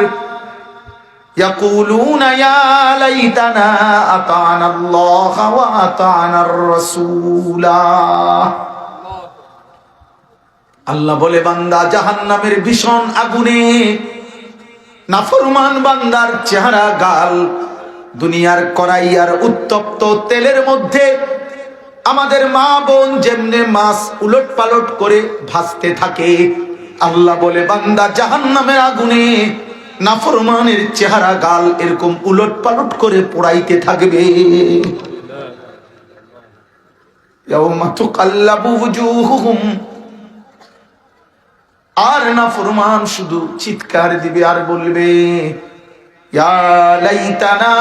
ইয়াকুলুনা ইয়া লাইতানা আতা'না আল্লাহ ওয়া আতা'নার রাসূলা। আল্লাহ বলে বান্দা জাহান্নামের ভীষণ আগুনে নাফরমান বান্দার চেহারা গাল দুনিয়ার কড়াই আর উত্তপ্ত তেলের মধ্যে আমাদের মা বোন যেমনে মাছ উলট পালট করে ভাসতে থাকে, আল্লাহ বলে বান্দা জাহান্নামের আগুনে নাফরমানের চেহারা গাল এরকম উলট পালট করে পোড়াইতে থাকবে। ইয়াউমা তুকাল্লাবু ওয়ুজুহুহুম, আর নাফরমান শুধু চিৎকার দিবে আর বলবে ইয়া লাইতানা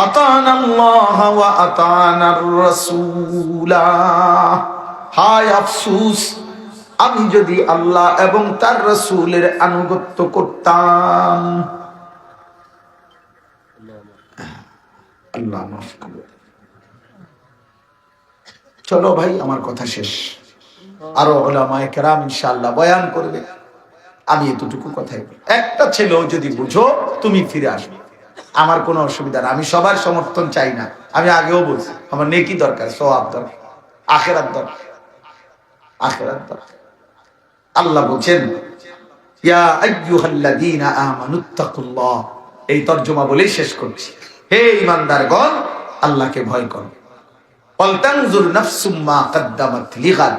আতানাল্লাহ ওয়া আতানার রাসূলা। হায় আফসোস, আমি যদি আল্লাহ এবং তার রাসূলের আনুগত্য করতাম। আল্লাহ মাফ করুন। চলো ভাই, আমার কথা শেষ। আরো উলামায়ে কেরাম ইনশাআল্লাহ বয়ান করবে, আমি এতটুকু কথাই বলি। একটা ছেলেও যদি বুঝো, তুমি ফিরে আসবে, আমার কোনো অসুবিধা না। আমি সবার সমর্থন চাই না, আমি আগেও বলছি, আমার নেকি দরকার, সওয়াব দরকার, আখিরাত দরকার, আখিরাত দরকার। আল্লাহ বলেন, ইয়া আইয়ুহাল্লাযীনা আমানুত্তাকুল্লাহ। এই তরজমা বলেই শেষ করছি। হে ঈমানদারগণ, আল্লাহকে ভয় করো। ওয়ালতানজুর নাফসুম মা কদ্দামাত লিগাদ।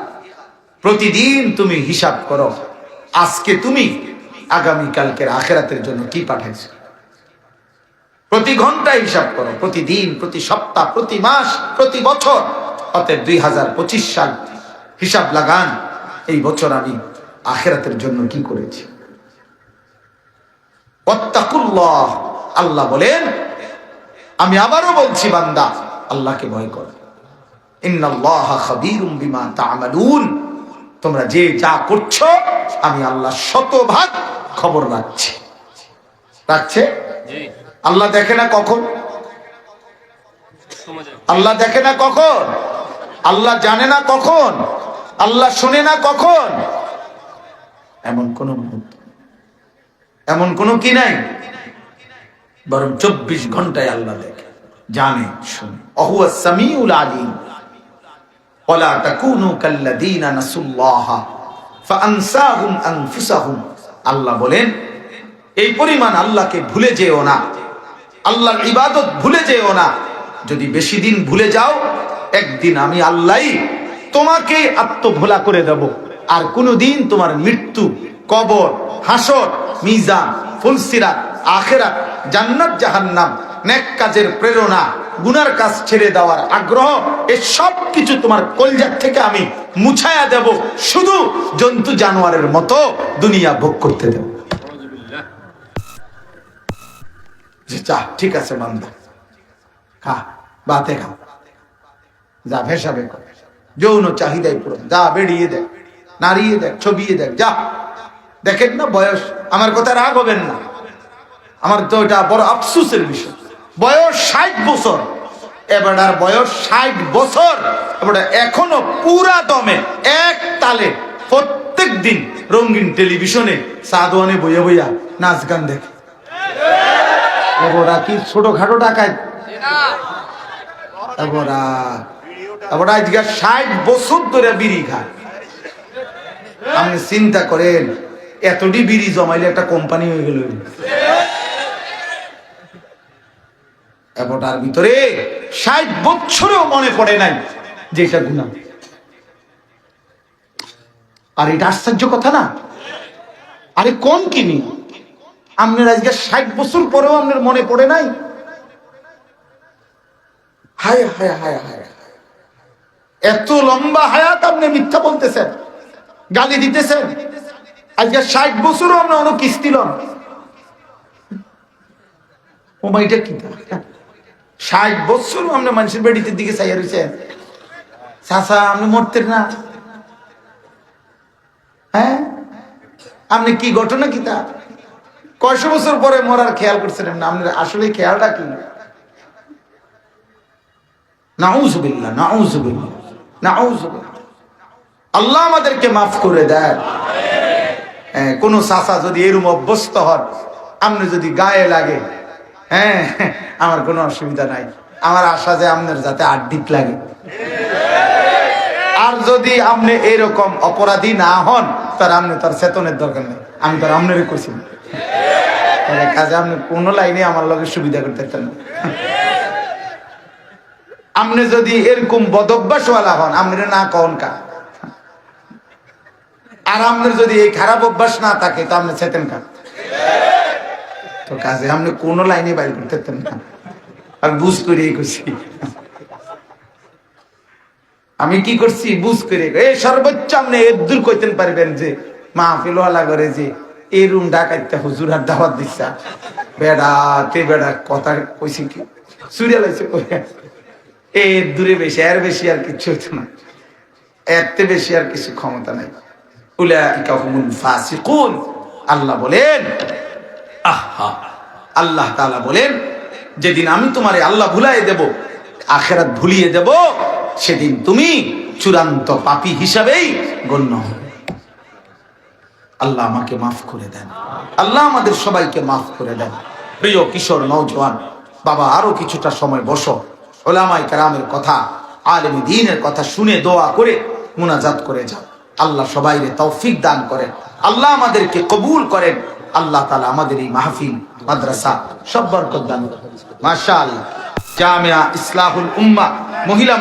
প্রতিদিন তুমি হিসাব করো, আজকে তুমি আগামী কালকের আখিরাতের জন্য কি পাঠাইছো। প্রতি ঘন্টায় হিসাব করো, প্রতিদিন, প্রতি সপ্তাহ, প্রতি মাস, প্রতি বছর। অতএব 2025 সাল হিসাব লাগান, এই বছর আমি আখিরাতের জন্য কি করেছি। ওয়াত্তাকুল্লাহ, আল্লাহ বলেন, আমি আবারও বলছি বান্দা, আল্লাহকে ভয় করো। ইন্নাল্লাহা খাবীরুম বিমা তা'মালুন। তোমরা যে যা করছো, আমি আল্লাহ শতভাগ খবর রাখছি। রাখছে আল্লাহ। দেখে না কখন? আল্লাহ দেখে না কখন? আল্লাহ জানে না কখন? আল্লাহ শুনে না কখন? এমন কোন মুহূর্ত, এমন কোন কি নাই, বরং 24 ঘন্টায় আল্লাহ দেখে, জানে, শুনে। অহুয়া সামিউল আলিম। ওয়ালা তাকুনু কাল্লাযীনা নাসুল্লাহা ফাআনসাহুম আনফুসাহুম। আল্লাহ বলেন, এই পরিমাণ আল্লাহকে ভুলে যেও না, আল্লাহর ইবাদত ভুলে যেও না। যদি বেশি দিন ভুলে যাও, একদিন আমি আল্লাহই তোমাকে আত্মভোলা করে দেব। আর কোনদিন তোমার মৃত্যু, কবর, হাসর, মিজান, ফুলসিরাত, আখিরাত, জান্নাত জাহান্নাম, নেক কাজের প্রেরণা, গুনার কাজ ছেড়ে দেওয়ার আগ্রহ, এই সব কিছু তোমার কলজার থেকে আমি মুছায়া দেব। শুধু জন্তু জানোয়ারের মতো দুনিয়া ভোগ করতে দেব। যা, ঠিক আছে বান্দা, খা, বাতে খা, যা ভেসাবে কর, যৌন চাহিদাই পুরো, যা বেরিয়ে দেখ, নাড়িয়ে দেখ, ছবিয়ে দেখ, যা। দেখেন না বয়স, আমার কথা রাগ হবেন না, আমার তো এটা বড় আফসোসের বিষয়। বয়স 60 বছর, এবার আর বয়স 60 বছর, এবার এখনো পুরা দমে এক তালে প্রত্যেক দিন রঙিন টেলিভিশনে সাদওয়ানে বইয়া বইয়া নাচ গান দেখে। এবারা কি ছোটখাটো টাকায়? এবারা আজকে 60 বছর ধরে বিড়ি খায়। আপনি চিন্তা করেন, এতটি বিড়ি জমাইলে একটা কোম্পানি হয়ে গেল। এবারটার ভিতরে 60 বছরেও মনে পড়ে নাই যে এটা গুনাহ। আর এটা আশ্চর্য কথা না? আরে কোন কিনি আপনার আজকে 60 বছর পরেও আপনার মনে পড়ে নাই? হায় হায় হায় হায়, এত লম্বা হায়াত আপনি মিথ্যা বলতেছেন, গালি দিতেছেন। আজকে 60 বছরও আমরা অনেক কিস্তি লন। ও মাইটা কি 60 বছরও আমরা মানুষের বেড়িতে দিকে চাইয়া রয়েছেন। চাচা, আপনি মরতেন না? হ্যাঁ, আপনি কি ঘটনা কি তা কয়শো বছর পরে মরার খেয়াল করছিলেন না? আপনার আসলে খেয়ালটা কি? নাউযুবিল্লাহ, নাউযুবিল্লাহ, নাউযুবিল্লাহ। আল্লাহ আমাদেরকে মাফ করে দেয়। কোন চাচা যদি এরকম অভ্যস্ত হন, আপনি যদি গায়ে লাগে, হ্যাঁ, আমার কোনো অসুবিধা নাই। আমার আশা যে আপনার যাতে আড্ডিত লাগে। আর যদি আপনি এরকম অপরাধী না হন, তার আপনি তার চেতনের দরকার নেই। আমি তার আপনারই করছি কাজে আপনি কোনো লাইনে আমার লগে সুবিধা করতে চান না। আপনি যদি এরকম বদভ্যাসওয়ালা হন, আপনি না কন কা। আর আপনার যদি এই খারাপ অভ্যাস না থাকে, তো আপনি চেতেন কা। তো কাজে আপনি কোনো লাইনে বাইর করতে চান না। আর বুঝ করে করছি, আমি কি করছি বুঝ করে। এই সর্বোচ্চ আপনি এদূর কইতেন পারবেন যে মাহফিল ওয়ালা করে যে এই রুম ডাকাইতে হুজুর আর দাওয়াত দিচ্ছা, বেড়া তে বেড়া কথা কইছি কি সিরিয়াল আছে এর দূরে বেশি, এর বেশি আর কিছু হইতো না, এরতে বেশি আর কিছু ক্ষমতা নাই। উলাইকা হুমুল ফাসিকুন। আল্লাহ বলেন, আহা, আল্লাহ তাআলা বলেন যেদিন আমি তোমারে আল্লাহ ভুলাই দেব, আখিরাত ভুলিয়ে দেব, সেদিন তুমি চূড়ান্ত পাপী হিসাবেই গণ্য হবে। আল্লাহ আমাকে মাফ করে দেন, আল্লাহ আমাদের সবাইকে মাফ করে দেন। প্রিয় কিশোর নওজোয়ান, বাবা আরো কিছুটা সময় বসো, উলামায়ে কেরামের কথা, আলেম দ্বীনের কথা শুনে দোয়া করে মুনাজাত করে যাও। আল্লাহ সবাইকে তৌফিক দান করেন, আল্লাহ আমাদেরকে কবুল করেন। আল্লাহ তাআলা আমাদের এই মাহফিল, মাদ্রাসা সব বরকত দান করেন। মাশাআল্লাহ। জামিয়া ইসলাহুল উম্মাহ মহিলা